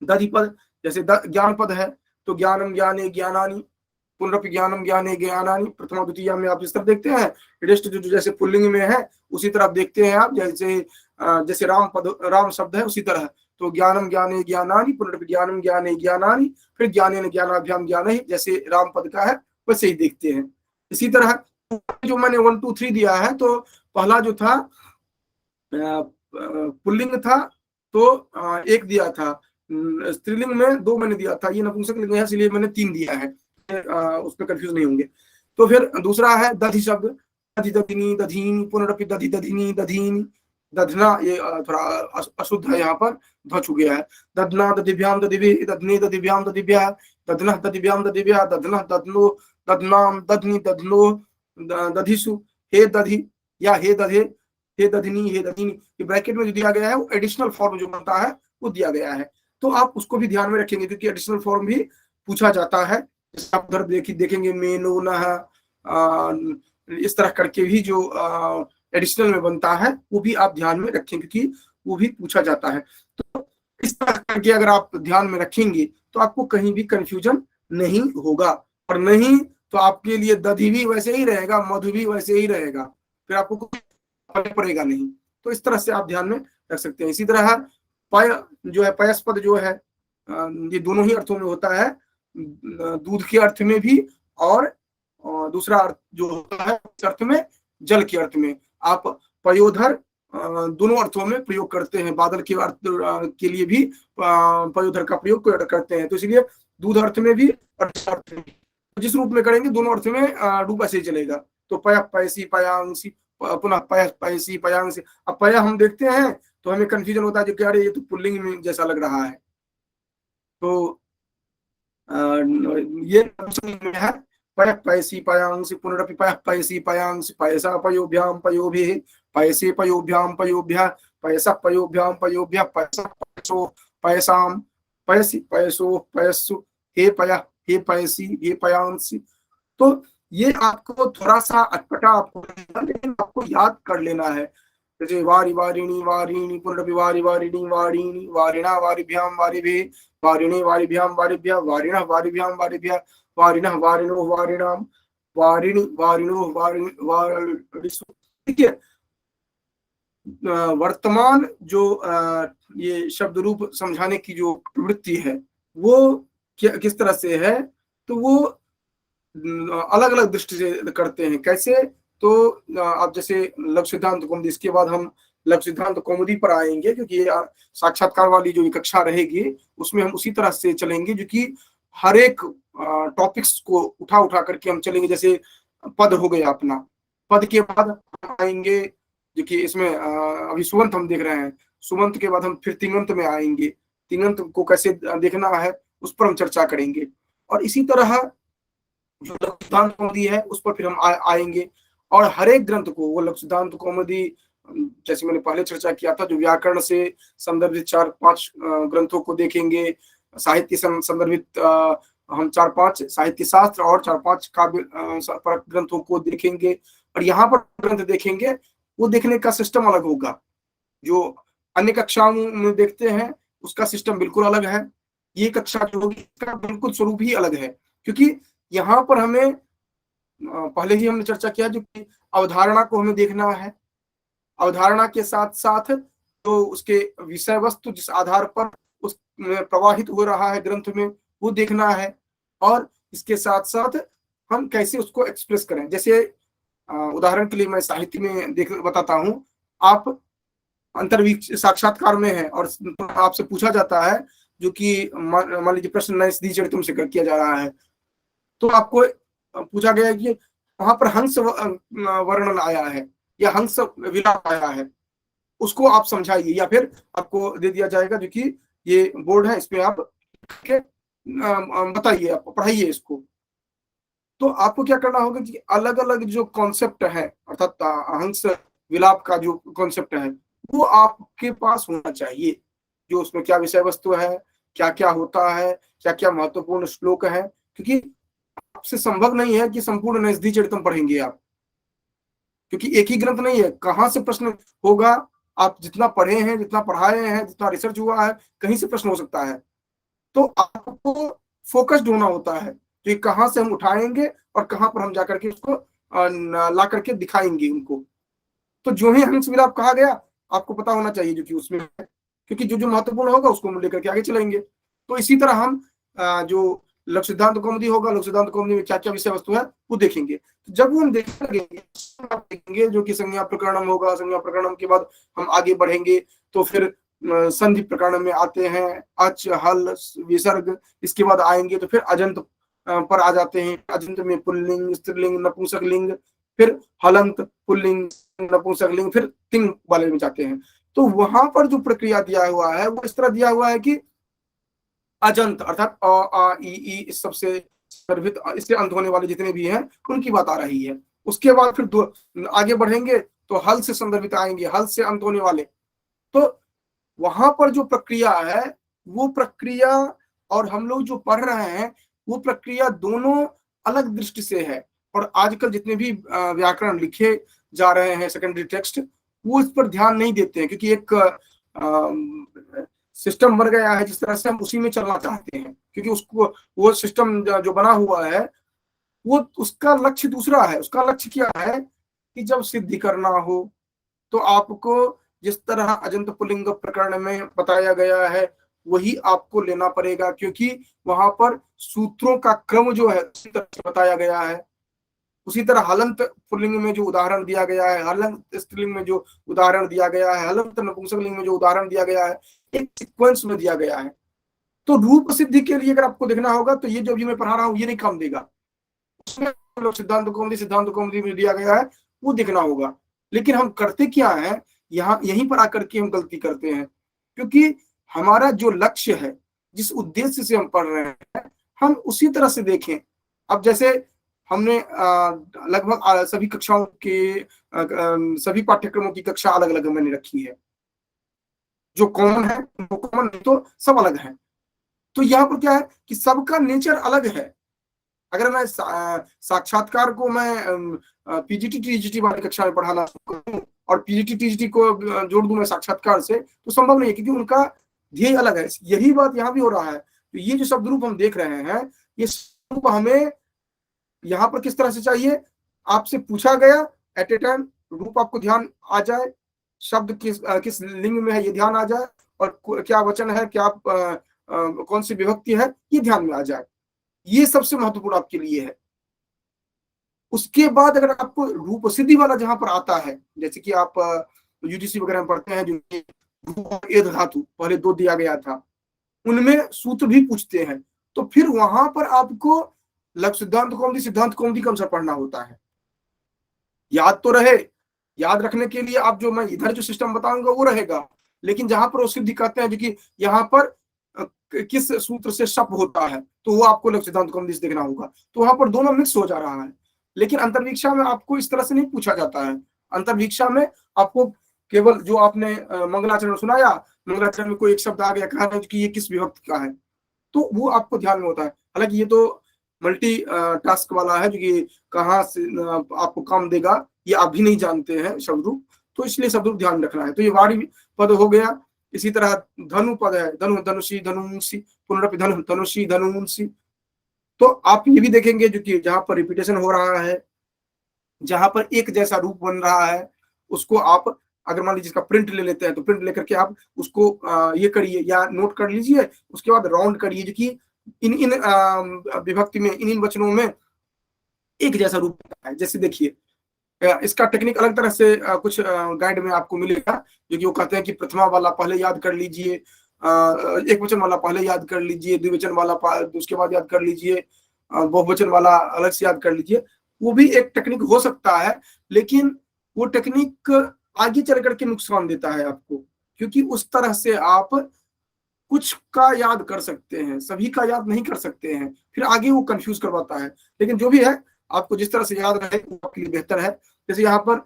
दधि पद, जैसे ज्ञान पद है तो ज्ञानम ज्ञाने ज्ञानानि, पुनरपि ज्ञानम ज्ञाने ज्ञानानि, प्रथमा द्वितीया में आप इस तरह देखते हैं। रेस्ट जो जैसे पुल्लिंग में है उसी तरह आप देखते हैं आप, जैसे जैसे राम पद, राम शब्द है उसी तरह, तो ज्ञानम ज्ञाने ज्ञानानि, पुनरपि ज्ञानम ज्ञाने ज्ञानानि, फिर ज्ञानेन ज्ञानाभ्याम ज्ञान, जैसे राम पद का है वैसे ही देखते हैं। इसी तरह जो मैंने 1 2 3 दिया है, तो पहला जो था पुल्लिंग था तो एक दिया था, स्त्रीलिंग में 2 मैंने दिया था, ये नपुंसक लिंग है इसलिए मैंने 3 दिया है, उसमें कंफ्यूज नहीं होंगे। तो फिर दूसरा है दधि शब्द, दधि दधिनी दधीनी, पुनरपि दधि दधिनी दधीनी, दधना ये थोड़ा अशुद्ध है, यहाँ पर ध्व छू गया है। दधना दधिभ्याम दधिभि, दधने दधिभ्याम दधिभ्या, दधना दधिभ्याम दधिभ्या, दधना दधनो, दधनाम दधनी दधनो, दधिसु, हे दधि या हे दधे, हे दधिनी हे दधिनी, ये ब्रैकेट में जो दिया गया है वो एडिशनल फॉर्म जो बनता है वो दिया गया है। तो आप उसको भी ध्यान में रखेंगे क्योंकि एडिशनल फॉर्म भी पूछा जाता है। आप उधर देखेंगे मेनो न, इस तरह करके भी जो एडिशनल में बनता है वो भी आप ध्यान में रखें क्योंकि वो भी पूछा जाता है। तो इस तरह करके अगर आप ध्यान में रखेंगे तो आपको कहीं भी कंफ्यूजन नहीं होगा, और नहीं तो आपके लिए दधि भी वैसे ही रहेगा, मधु भी वैसे ही रहेगा, फिर आपको कुछ पड़ेगा नहीं। तो इस तरह से आप ध्यान में रख सकते हैं। इसी तरह पय जो है, पयस्पद जो है, ये दोनों ही अर्थों में होता है, दूध के अर्थ में भी और दूसरा अर्थ जो होता है अर्थ में, जल के अर्थ में। आप पयोधर दोनों अर्थों में प्रयोग करते हैं, बादल के अर्थ के लिए भी पयोधर का प्रयोग करते हैं। तो इसलिए दूध अर्थ में भी और अर्थ में जिस रूप में करेंगे दोनों अर्थ में रूप ऐसे ही चलेगा। तो पय पैसी पयांसी, पुनः पय पैसी पयांसी। अब पया हम देखते हैं तो हमें कंफ्यूजन होता है जो कि अरे ये तो पुल्लिंग में जैसा लग रहा है, तो ये में है पय पैसी पयांसी, पुनरपि पय पैसी पयांसी, पैसा पयोभ्याम पयोभिः, पैसे पयोभ्याम पयोभ्यः, पैसा पयोभ्याम पयोभ्यः, पैसा पैसो पैसाम, पैसी पैसो पैसु, हे पय हे पैसी हे पयांसी। तो ये आपको थोड़ा सा अटपटा आपको लगेगा लेकिन आपको याद कर लेना है। जैसे वारी वारिणी वारिणी, पुनरपि वारी वारिणी वारिणी, वारिणा वारिभ्याम वारिभिः, वारिणे वारिभ्याम वारिभ्यः, वारिणः वारिभ्याम वारिभ्यः, वारिणः वारिणो वारिणाम, वारिणी वारिणो वारिणिषु। ठीक है, वर्तमान जो ये शब्द रूप समझाने की जो प्रवृत्ति है वो किस तरह से है, तो वो अलग अलग दृष्टि से करते हैं। कैसे, तो आप जैसे लघु सिद्धांत कौमुदी, इसके बाद हम लघु सिद्धांत कौमुदी पर आएंगे क्योंकि ये साक्षात्कार वाली जो कक्षा रहेगी उसमें हम उसी तरह से चलेंगे जो कि हर एक टॉपिक्स को उठा उठा करके हम चलेंगे। जैसे पद हो गया अपना, पद के बाद आएंगे जो कि इसमें अभी सुबंत हम देख रहे हैं, सुबंत के बाद हम फिर तिंगंत में आएंगे, तिंगंत को कैसे देखना है उस पर हम चर्चा करेंगे। और इसी तरह जो लघु सिद्धांत कौमुदी है उस पर फिर हम आएंगे, और हर एक ग्रंथ को, वो लघु सिद्धांत कौमुदी जैसे मैंने पहले चर्चा किया था, जो व्याकरण से संदर्भित 4-5 ग्रंथों को देखेंगे, साहित्य संदर्भित हम 4-5 साहित्य शास्त्र और 4-5 काव्य परक ग्रंथों को देखेंगे। और यहाँ पर ग्रंथ देखेंगे, वो देखने का सिस्टम अलग होगा। जो अन्य कक्षाओं में देखते हैं उसका सिस्टम बिल्कुल अलग है, ये कक्षा जो होगी इसका बिल्कुल स्वरूप ही अलग है। क्योंकि यहाँ पर हमें पहले ही हमने चर्चा किया, जो कि अवधारणा को हमें देखना है, अवधारणा के साथ साथ जो उसके विषय वस्तु जिस आधार पर उस प्रवाहित हो रहा है ग्रंथ में, वो देखना है, और इसके साथ साथ हम कैसे उसको एक्सप्रेस करें। जैसे उदाहरण के लिए मैं साहित्य में बताता हूं, आप अंतर्वीक्ष साक्षात्कार में है और आपसे पूछा जाता है, जो कि मान लीजिए प्रश्न नए सीधी चरित्र से किया जा रहा है, तो आपको पूछा गया कि वहां पर हंस वर्णन आया है या हंस विलाप आया है, उसको आप समझाइए, या फिर आपको दे दिया जाएगा जो कि ये बोर्ड है, इस पे आप बताइए, आप पढ़ाइए इसको। तो आपको क्या करना होगा कि अलग अलग जो कॉन्सेप्ट है, अर्थात हंस विलाप का जो कॉन्सेप्ट है, वो आपके पास होना चाहिए। जो उसमें क्या विषय वस्तु है, क्या क्या होता है, क्या क्या महत्वपूर्ण श्लोक है, क्योंकि आपसे संभव नहीं है कि संपूर्ण नैषधि चरितम पढ़ेंगे आप, क्योंकि एक ही ग्रंथ नहीं है, कहाँ से प्रश्न होगा। आप जितना पढ़े हैं, जितना पढ़ाए हैं, जितना रिसर्च हुआ है, कहीं से प्रश्न हो सकता है। तो आपको फोकस्ड होना होता है कि कहाँ से हम उठाएंगे और कहाँ पर हम जाकर के उसको ला करके दिखाएंगे उनको। तो जो ही हंस विलाप कहा गया, आपको पता होना चाहिए जो कि उसमें है, क्योंकि जो जो महत्वपूर्ण होगा उसको हम लेकर के आगे चलेंगे। तो इसी तरह हम जो लघु सिद्धांत कौमुदी होगा, लघु सिद्धांत कौमुदी में क्या क्या विषय वस्तु है वो देखेंगे। तो जब वो हम देखेंगे जो कि संज्ञा प्रकरणम होगा, संज्ञा प्रकरणम के बाद हम आगे बढ़ेंगे, तो फिर संधि प्रकरण में आते हैं, अच हल विसर्ग, इसके बाद आएंगे तो फिर अजंत पर आ जाते हैं। अजंत में पुल्लिंग, स्त्रीलिंग, नपुंसक लिंग, फिर हलंत, पुल्लिंग, नपुंसक लिंग, फिर तिंग वाले में जाते हैं। तो वहां पर जो प्रक्रिया दिया हुआ है वो इस तरह दिया हुआ है कि अजंत अर्थात अ आ इ ई इस सबसे संदर्भित इससे अंत होने वाले जितने भी हैं उनकी बात आ रही है। उसके बाद फिर आगे बढ़ेंगे तो हल से संदर्भित आएंगे, हल से अंत होने वाले। तो वहां पर जो प्रक्रिया है वो प्रक्रिया और हम लोग जो पढ़ रहे हैं वो प्रक्रिया दोनों अलग दृष्टि से है। और आजकल जितने भी व्याकरण लिखे जा रहे हैं सेकेंडरी टेक्स्ट, वो इस पर ध्यान नहीं देते हैं, क्योंकि एक सिस्टम बन गया है जिस तरह से हम उसी में चलना चाहते हैं। क्योंकि उसको वो सिस्टम जो बना हुआ है वो उसका लक्ष्य दूसरा है। उसका लक्ष्य क्या है कि जब सिद्धि करना हो तो आपको जिस तरह अजंत पुल्लिंग प्रकरण में बताया गया है वही आपको लेना पड़ेगा, क्योंकि वहां पर सूत्रों का क्रम जो है उसी तरह से बताया गया है। उसी तरह हलंत पुल्लिंग में जो उदाहरण दिया गया है, हलंत स्त्रीलिंग में जो उदाहरण दिया गया है, हलंत नपुंसक लिंग में जो उदाहरण दिया गया है, एक सीक्वेंस में दिया गया है। तो रूप सिद्धि के लिए अगर आपको देखना होगा तो ये जो भी मैं पढ़ा रहा हूँ ये नहीं काम देगा। उसमें सिद्धांत कौमुदी में दिया गया है वो देखना होगा। लेकिन हम करते क्या है, यहाँ यहीं पर आकर के हम गलती करते हैं, क्योंकि हमारा जो लक्ष्य है, जिस उद्देश्य से हम पढ़ रहे हैं, हम उसी तरह से देखें। अब जैसे हमने लगभग सभी कक्षाओं के सभी पाठ्यक्रमों की कक्षा अलग अलग मैंने रखी है। जो कॉमन है वो कॉमन, नहीं तो सब अलग है। तो यहाँ पर क्या है कि सबका नेचर अलग है। अगर मैं साक्षात्कार को मैं पीजीटी टीजीटी वाली कक्षा में पढ़ाना और पीजीटी टीजीटी को जोड़ दूं मैं साक्षात्कार से, तो संभव नहीं है, क्योंकि उनका ध्येय अलग है। यही बात यहाँ भी हो रहा है। तो ये जो शब्द रूप हम देख रहे हैं, ये शब्द हमें यहाँ पर किस तरह से चाहिए, आपसे पूछा गया एट ए टाइम रूप आपको ध्यान आ जाए, शब्द किस लिंग में है ये ध्यान आ जाए, और क्या वचन है, क्या कौन सी विभक्ति है ये ध्यान में आ जाए। ये सबसे महत्वपूर्ण आपके लिए है। उसके बाद अगर आपको रूप सिद्धि वाला जहां पर आता है, जैसे कि आप यूजीसी वगैरह में पढ़ते हैं, जो रूप एध धातु पहले 2 दिया गया था, उनमें सूत्र भी पूछते हैं। तो फिर वहां पर आपको लघु सिद्धांत कौमुदी का अनुसार पढ़ना होता है। याद तो रहे, याद रखने के लिए आप जो मैं इधर जो सिस्टम बताऊंगा वो रहेगा, लेकिन जहां पर वो सिद्धि कहते हैं, जो कि यहाँ पर किस सूत्र से शप होता है, तो वो आपको लघु सिद्धांत कौमुदी से देखना होगा। तो वहां पर दोनों मिक्स हो जा रहा है। लेकिन अंतर्वीक्षा में आपको इस तरह से नहीं पूछा जाता है। अंतर्वीक्षा में आपको केवल जो आपने मंगलाचरण सुनाया, मंगलाचरण में कोई एक शब्द आ गया, कहा कि ये किस विभक्ति का है, तो वो आपको ध्यान में होता है। हालांकि ये तो मल्टी टास्क वाला है, जो कि कहाँ से आपको काम देगा ये आप भी नहीं जानते हैं शब्द रूप, तो इसलिए शब्द रूप ध्यान रखना है। तो ये वाणी पद हो गया। इसी तरह धनु पद है, धनु धनुषी धनुषी, पुनरपि धनु धनुषी धनुषी। तो आप ये भी देखेंगे जो कि जहां पर रिपीटेशन हो रहा है, जहां पर एक जैसा रूप बन रहा है, उसको आप अगर मान लीजिए इसका प्रिंट ले लेते हैं, तो प्रिंट लेकर के आप उसको ये करिए या नोट कर लीजिए, उसके बाद राउंड करिए, जो कि इन इन विभक्ति में, इन इन वचनों में एक जैसा रूप है। जैसे देखिए, इसका टेक्निक अलग तरह से कुछ गाइड में आपको मिलेगा, जो कि वो कहते हैं कि प्रथमा वाला पहले याद कर लीजिए, एक वचन वाला पहले याद कर लीजिए, द्विवचन वाला उसके बाद याद कर लीजिए, बहुवचन वाला अलग से याद कर लीजिए। वो भी एक टेक्निक हो सकता है, लेकिन वो टेक्निक आगे चल करके नुकसान देता है आपको, क्योंकि उस तरह से आप कुछ का याद कर सकते हैं, सभी का याद नहीं कर सकते हैं, फिर आगे वो कंफ्यूज करवाता है। लेकिन जो भी है, आपको जिस तरह से याद रहे वो आपके लिए बेहतर है। जैसे यहाँ पर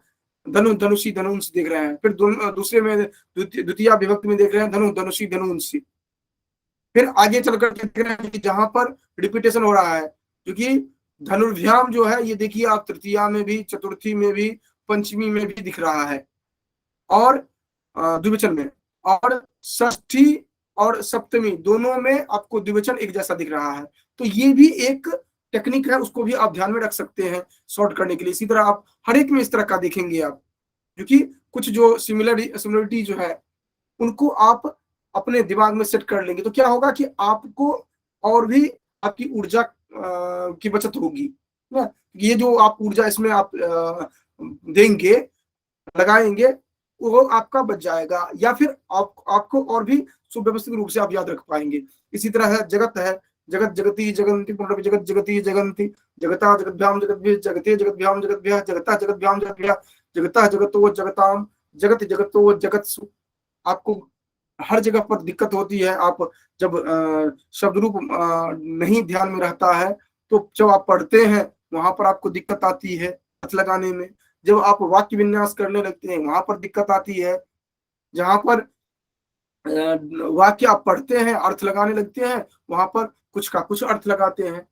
धनु धनुषी धनुष देख रहे हैं, फिर दूसरे में द्वितीय विभक्ति में देख रहे हैं धनु धनुषी धनुषी, फिर आगे चलकर देख रहे हैं कि जहां पर रिपीटेशन हो रहा है, क्योंकि धनुर्भ्याम जो है, ये देखिए आप तृतीया में भी, चतुर्थी में भी, पंचमी में भी दिख रहा है, और द्विवचन में, और षष्ठी और सप्तमी दोनों में आपको द्विवचन एक जैसा दिख रहा है। तो ये भी एक टेक्निक है, उसको भी आप ध्यान में रख सकते हैं शॉर्ट करने के लिए। इसी तरह आप हर एक में इस तरह का देखेंगे आप, क्योंकि कुछ जो सिमिलरिटी जो है, उनको आप अपने दिमाग में सेट कर लेंगे, तो क्या होगा कि आपको और भी आपकी ऊर्जा की बचत होगी ना। ये जो आप ऊर्जा इसमें आप देंगे, लगाएंगे, वो आपका बच जाएगा, या फिर आपको और भी सुव्यवस्थित रूप से आप याद रख पाएंगे। इसी तरह है जगत है, जगत जगती जगन्ति, पुनरपि जगत जगती जगन्ति, जगता जगद्भ्याम जगद्भ्य, जगते जगद्भ्याम जगद्भ्यः, जगता जगद्भ्याम जगद्भ्यः, जगतः जगतो जगताम, जगत जगतो जगत्सु। आपको हर जगह पर दिक्कत होती है, आप जब शब्द रूप नहीं ध्यान में रहता है, तो जब आप पढ़ते हैं वहां पर आपको दिक्कत आती है अर्थ लगाने में। जब आप वाक्य विन्यास करने लगते हैं, वहां पर दिक्कत आती है। जहां पर वाक्य आप पढ़ते हैं, अर्थ लगाने लगते हैं, वहां पर कुछ का कुछ अर्थ लगाते हैं।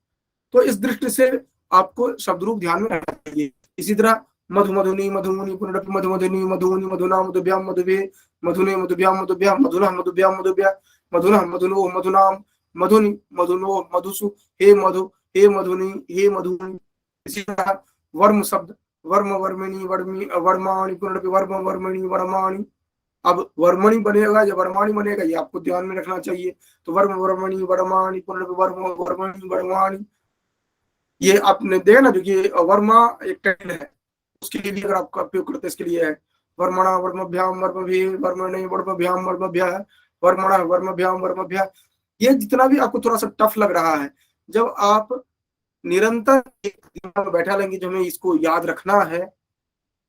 तो इस दृष्टि से आपको शब्द रूप ध्यान में रखना चाहिए। इसी तरह मधु मधुनी मधुमुनि, पुनरपि मधु मधुनी मधुमुनि, मधुना मधुभ्याम मधुभे, मधुने मधुभ्याम मधुभ्याम, मधुना मधुभ्याम मधुभ्या, मधुना मधुनो मधुनाम, मधुनि मधुनो मधुसु, हे मधु हे मधुनी हे मधुनि। इसी तरह वर्म शब्द, वर्म वर्मिणी वर्मी वर्माणि, पुनरपि वर्म वर्मिणी वर्माणि। अब वर्मणि बनेगा या वर्माणि बनेगा, ये आपको ध्यान में रखना चाहिए। तो वर्म वर्मणि वर्माणि, पुनरपि वर्म वर्मणि वर्माणि। ये आपने देखा ना, जो कि वर्मा एक टेक्निक है, उसके लिए भी अगर आपका उपयोग करते हैं, इसके लिए है वर्मणा वर्मभ्याम वर्मभि, वर्मणे वर्मभ्याम वर्मभ्यः, वर्मणा वर्मभ्याम वर्मभ्यः। ये जितना भी आपको थोड़ा सा टफ लग रहा है, जब आप निरंतर एक दिमाग में बैठा लेंगे जो हमें इसको याद रखना है,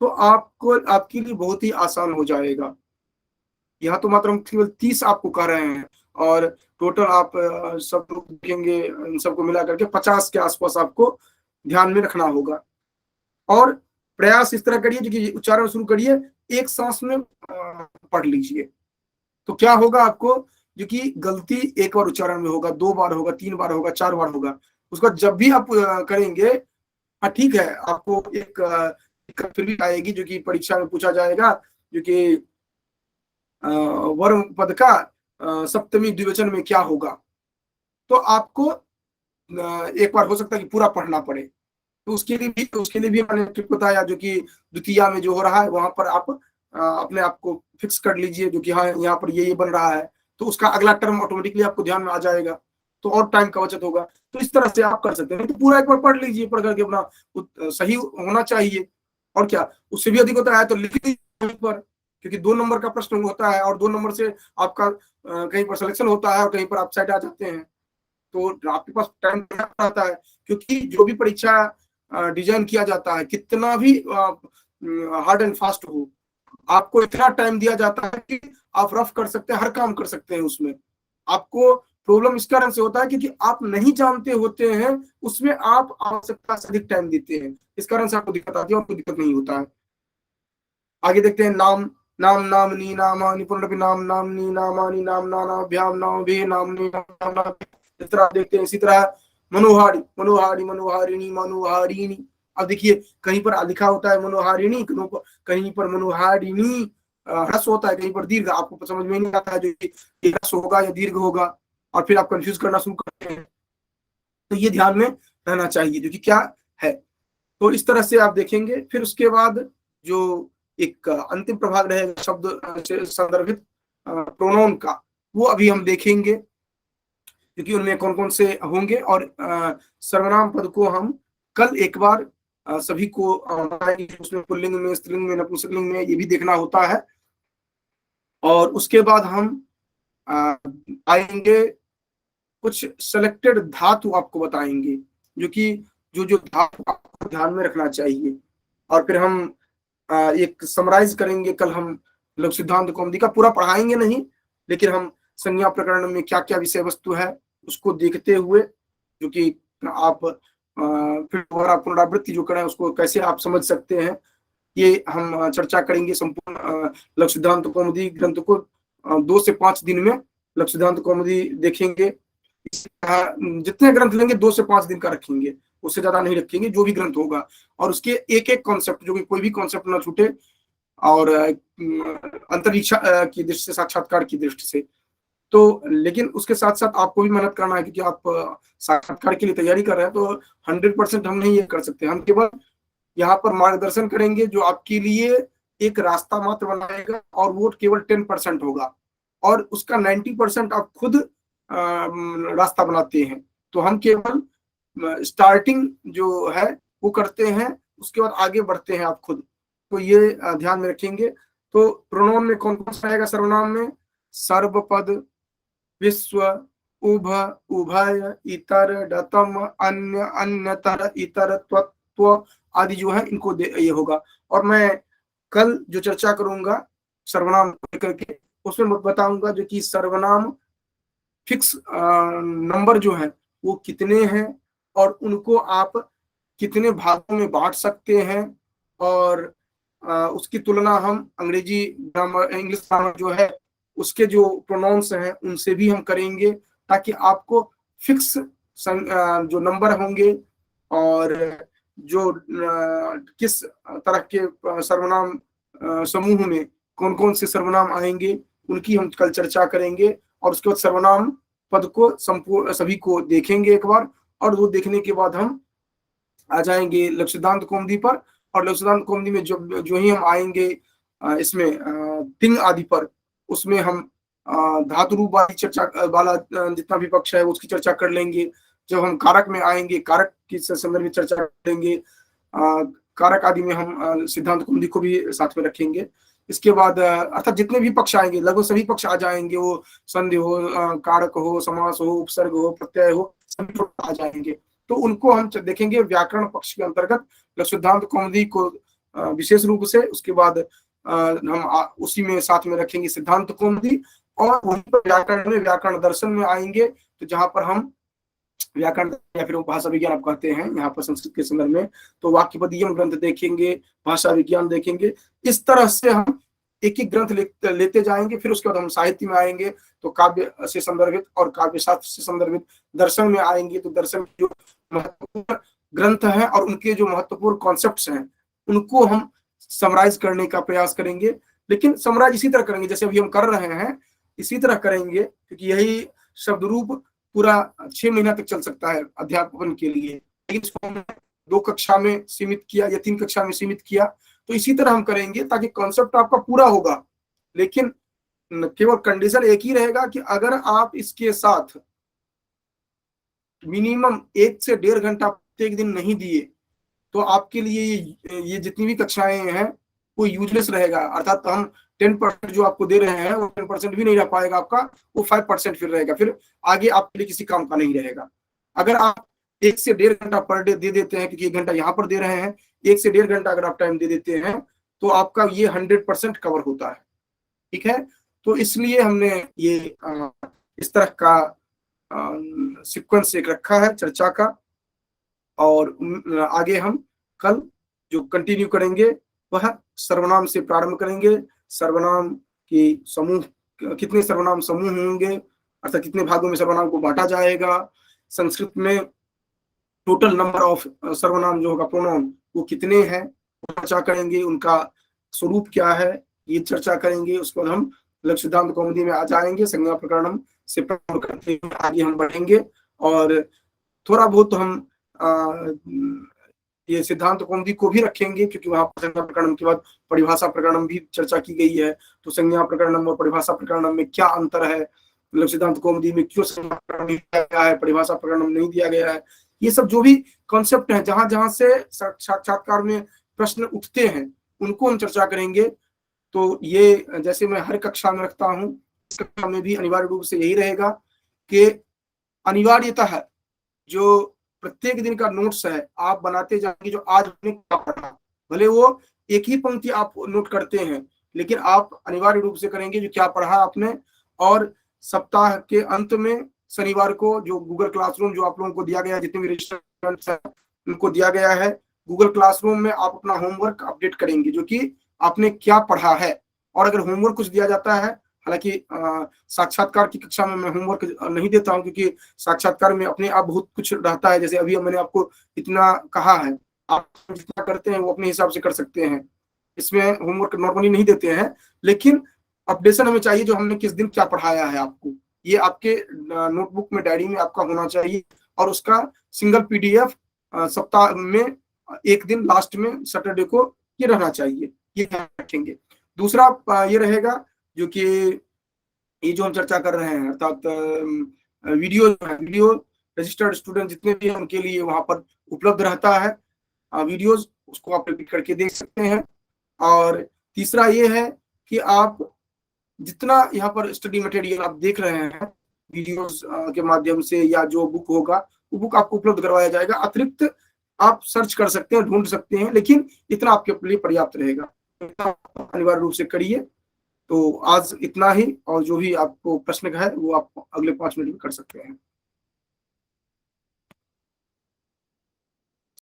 तो आपको आपके लिए बहुत ही आसान हो जाएगा। यहाँ तो मात्र हम केवल 30 आपको कह रहे हैं, और टोटल आप सब लोग देखेंगे, इन सबको मिला करके 50 के आसपास आपको ध्यान में रखना होगा। और प्रयास इस तरह करिए, जो कि उच्चारण शुरू करिए, एक सांस में पढ़ लीजिए। तो क्या होगा आपको, जो कि गलती एक बार उच्चारण में होगा, 2 बार होगा, 3 बार होगा, 4 बार होगा, उसका जब भी आप करेंगे, हाँ ठीक है, आपको एक दिक्कत फिर भी आएगी, जो कि परीक्षा में पूछा जाएगा, जो कि वर्म पद का सप्तमी द्विवचन में क्या होगा। तो आपको एक बार हो सकता है कि पूरा पढ़ना पड़े, तो उसके लिए भी मैंने ट्रिक बताया, जो कि द्वितीया में जो हो रहा है वहां पर आप अपने आप को फिक्स कर लीजिए, जो कि हाँ यहाँ पर ये बन रहा है, तो उसका अगला टर्म ऑटोमेटिकली आपको ध्यान में आ जाएगा, तो और टाइम का बचत होगा। तो इस तरह से आप कर सकते हैं। तो पूरा एक बार पढ़ लीजिए, पढ़ करके अपना सही होना चाहिए, और क्या उससे भी अधिक होता है तो लिख लीजिए पर, क्योंकि 2 नंबर का प्रश्न होता है, और 2 नंबर से आपका कहीं पर सिलेक्शन होता है और कहीं पर आप साइड आ जाते हैं, तो आपके पास टाइम रहता है। क्योंकि जो भी परीक्षा डिजाइन किया जाता है, कितना भी हार्ड एंड फास्ट हो, आपको इतना टाइम दिया जाता है कि आप रफ कर सकते हैं, हर काम कर सकते हैं उसमें। आपको प्रॉब्लम इस कारण से होता है क्योंकि आप नहीं जानते होते हैं, उसमें आप आवश्यकता से अधिक टाइम देते हैं, इस कारण से आपको दिक्कत आती है और कोई दिक्कत नहीं होता है। आगे देखते हैं नाम नाम नामनी नामानि पुनरपि नाम नामनी नामानि नाम नानाभ्याम नाम भे नामनी नाम नाम, इस तरह देखते हैं। इसी तरह मनोहारी मनोहारी मनोहारिणी मनोहारिणी, अब देखिए कहीं पर लिखा होता है मनोहारिणी, कहीं पर मनोहारिणी ह्रस्व होता है, कहीं पर दीर्घ, आपको समझ में नहीं आता है जो ये ह्रस्व होगा या दीर्घ होगा, और फिर आप कंफ्यूज करना शुरू करते हैं। तो ये ध्यान में रहना चाहिए जो कि क्या है। तो इस तरह से आप देखेंगे। फिर उसके बाद जो एक अंतिम प्रभाग रहेगा शब्द से संदर्भित प्रोनाउन का, वो अभी हम देखेंगे क्योंकि उनमें कौन कौन से होंगे, और सर्वनाम पद को हम कल एक बार सभी को उसमें पुल्लिंग में, स्त्रीलिंग में, नपुंसकलिंग में, ये भी देखना होता है। और उसके बाद हम आएंगे कुछ सेलेक्टेड धातु आपको बताएंगे, जो कि जो जो धातु आपको ध्यान में रखना चाहिए। और फिर हम एक समराइज करेंगे। कल हम लोग सिद्धांत कौमुदी का पूरा पढ़ाएंगे नहीं, लेकिन हम संज्ञा प्रकरण में क्या क्या विषय वस्तु है उसको देखते हुए, जो कि आप फिर दोबारा पुनरावृत्ति जो करें उसको कैसे आप समझ सकते हैं, ये हम चर्चा करेंगे। संपूर्ण लघु सिद्धांत कौमुदी ग्रंथ को 2 से 5 दिन में लघु सिद्धांत कौमुदी देखेंगे। जितने ग्रंथ लेंगे 2 से 5 दिन का रखेंगे, उससे ज्यादा नहीं रखेंगे, जो भी ग्रंथ होगा, और उसके एक एक कॉन्सेप्ट, जो कि कोई भी कॉन्सेप्ट ना छूटे, और अंतरिक्षा की दृष्टि से, साक्षात्कार की दृष्टि से। तो लेकिन उसके साथ साथ आपको भी मेहनत करना है, क्योंकि आप साक्षात्कार के लिए तैयारी कर रहे हैं, तो 100% हम नहीं ये कर सकते। हम केवल यहाँ पर मार्गदर्शन करेंगे जो आपके लिए एक रास्ता मात्र बनाएगा, और वो केवल 10% होगा, और उसका 90% आप खुद रास्ता बनाते हैं। तो हम केवल स्टार्टिंग जो है वो करते हैं, उसके बाद आगे बढ़ते हैं आप खुद। तो ये ध्यान में रखेंगे। तो प्रोनाउन में कौन कौन सा आएगा सर्वनाम में? सर्वपद, विश्व, उभ, उभय, इतर, डतम, अन्य, अन्यतर, इतर, त्वत्व आदि जो है इनको ये होगा। और मैं कल जो चर्चा करूंगा सर्वनाम करके, उसमें बताऊंगा जो कि सर्वनाम फिक्स नंबर जो है वो कितने हैं, और उनको आप कितने भागों में बांट सकते हैं, और उसकी तुलना हम अंग्रेजी ग्रामर, इंग्लिश ग्रामर जो है उसके जो प्रोनाउंस हैं उनसे भी हम करेंगे, ताकि आपको फिक्स जो नंबर होंगे, और जो किस तरह के सर्वनाम समूह में कौन कौन से सर्वनाम आएंगे उनकी हम कल चर्चा करेंगे। और उसके बाद सर्वनाम पद को संपूर्ण सभी को देखेंगे एक बार, और वो देखने के बाद हम आ जाएंगे लघु सिद्धांत कौमुदी पर। और लघु सिद्धांत कौमुदी में जो ही हम आएंगे इसमें तिंग आदि पर, उसमें हम धातु रूप वाली चर्चा वाला जितना भी पक्ष है उसकी चर्चा कर लेंगे। जब हम कारक में आएंगे, कारक की संदर्भ में चर्चा करेंगे, कारक आदि में हम सिद्धांत कौमुदी को भी साथ में रखेंगे। इसके बाद अर्थात जितने भी पक्ष आएंगे, लगभग सभी पक्ष आ जाएंगे, वो संधि हो, कारक हो, समास हो, उपसर्ग हो, प्रत्यय हो, सभी आ जाएंगे। तो उनको हम देखेंगे व्याकरण पक्ष के अंतर्गत लघु सिद्धांत कौमुदी को विशेष रूप से। उसके बाद हम उसी में साथ में रखेंगे सिद्धांत कौमुदी, और वहीं पर व्याकरण में, व्याकरण दर्शन में आएंगे, तो जहां पर हम व्याकरण या फिर भाषा विज्ञान आप कहते हैं यहाँ पर संस्कृत के संदर्भ में, तो वाक्यपदीयम ग्रंथ देखेंगे, भाषा विज्ञान देखेंगे। इस तरह से हम एक एक ग्रंथ लेते जाएंगे। फिर उसके बाद हम साहित्य में आएंगे, तो काव्य से संदर्भित और काव्य शास्त्र से संदर्भित। दर्शन में आएंगे तो दर्शन के जो महत्वपूर्ण ग्रंथ हैं और उनके जो महत्वपूर्ण कॉन्सेप्ट्स हैं उनको हम समराइज करने का प्रयास करेंगे। लेकिन समराइज इसी तरह करेंगे जैसे अभी हम कर रहे हैं, इसी तरह करेंगे, क्योंकि यही शब्द रूप पूरा 6 महीना तक चल सकता है अध्यापन के लिए। लेकिन इसको हमने 2 कक्षा में सीमित किया या 3 कक्षा में सीमित किया, तो इसी तरह हम करेंगे ताकि कॉन्सेप्ट आपका पूरा होगा। लेकिन केवल कंडीशन एक ही रहेगा कि अगर आप इसके साथ मिनिमम 1 से 1.5 घंटा प्रत्येक दिन नहीं दिए, तो आपके लिए ये जितनी भी कक्षाएं हैं वो यूजलेस रहेगा। अर्थात हम 10% जो आपको दे रहे हैं वो 10% भी नहीं रह पाएगा आपका, वो 5% फिर रहेगा, फिर आगे आपके लिए किसी काम का नहीं रहेगा। अगर आप 1 से 1.5 घंटा पर डे दे देते हैं, क्योंकि 1 घंटा यहाँ पर दे रहे हैं, 1 से 1.5 घंटा अगर आप टाइम दे देते हैं तो आपका ये 100% कवर होता है। ठीक है, तो इसलिए हमने ये इस तरह का सीक्वेंस एक रखा है चर्चा का। और आगे हम कल जो कंटिन्यू करेंगे वह सर्वनाम से प्रारंभ करेंगे। सर्वनाम की समूह, कितने सर्वनाम समूह होंगे, अर्थात कितने भागों में सर्वनाम को बांटा जाएगा। संस्कृत में टोटल नंबर ऑफ सर्वनाम जो होगा प्रोनाउन वो कितने हैं, चर्चा करेंगे। उनका स्वरूप क्या है ये चर्चा करेंगे। उसके बाद हम लघु सिद्धांत कौमुदी में आ जाएंगे, संज्ञा प्रकरणम से प्रारंभ करते हुए आगे हम बढ़ेंगे। और थोड़ा बहुत हम ये सिद्धांत कौमुदी को भी रखेंगे, क्योंकि वहां पर संज्ञा प्रकरणम के बाद परिभाषा प्रकरणम भी चर्चा की गई है। तो संज्ञा प्रकरणम और परिभाषा प्रकरणम में क्या अंतर है, लघु सिद्धांत कौमुदी में क्यों संज्ञा प्रकरणम दिया गया है, परिभाषा प्रकरणम नहीं दिया गया है, ये सब जो भी कॉन्सेप्ट है जहां जहां से साक्षात्कार में प्रश्न उठते हैं उनको हम चर्चा करेंगे। तो ये जैसे मैं हर कक्षा में रखता हूँ, इस कक्षा में भी अनिवार्य रूप से यही रहेगा कि अनिवार्यतः जो प्रत्येक दिन का नोट्स है आप बनाते जाएंगे, जो आज आपने क्या पढ़ा, भले वो एक ही पंक्ति आप नोट करते हैं, लेकिन आप अनिवार्य रूप से करेंगे जो क्या पढ़ा आपने। और सप्ताह के अंत में शनिवार को जो गूगल क्लासरूम जो आप लोगों को दिया गया है, जितने भी रजिस्टर्ड हैं उनको दिया गया है, गूगल क्लासरूम में आप अपना होमवर्क अपडेट करेंगे जो कि आपने क्या पढ़ा है। और अगर होमवर्क कुछ दिया जाता है, हालांकि साक्षात्कार की कक्षा में मैं होमवर्क नहीं देता हूं, क्योंकि साक्षात्कार में अपने आप बहुत कुछ रहता है। जैसे अभी मैंने आपको इतना कहा है, आप जितना करते हैं वो अपने हिसाब से कर सकते हैं, इसमें होमवर्क नॉर्मली नहीं देते हैं। लेकिन अपडेशन हमें चाहिए, जो हमने किस दिन क्या पढ़ाया है आपको, ये आपके नोटबुक में, डायरी में आपका होना चाहिए। और उसका सिंगल PDF सप्ताह में एक दिन लास्ट में सैटरडे को ये रहना चाहिए, ये रखेंगे। दूसरा ये रहेगा जो कि ये जो हम चर्चा कर रहे हैं, अर्थात वीडियो रजिस्टर्ड स्टूडेंट जितने भी हैं उनके लिए वहां पर उपलब्ध रहता है वीडियोज, उसको आप रिपीट करके देख सकते हैं। और तीसरा ये है कि आप जितना यहाँ पर स्टडी मटेरियल आप देख रहे हैं वीडियोस के माध्यम से, या जो बुक होगा वो बुक आपको उपलब्ध करवाया जाएगा। अतिरिक्त आप सर्च कर सकते हैं, ढूंढ सकते हैं, लेकिन इतना आपके लिए पर्याप्त रहेगा। अनिवार्य रूप से करिए। तो आज इतना ही, और जो भी आपको प्रश्न है वो आप अगले 5 मिनट में कर सकते हैं।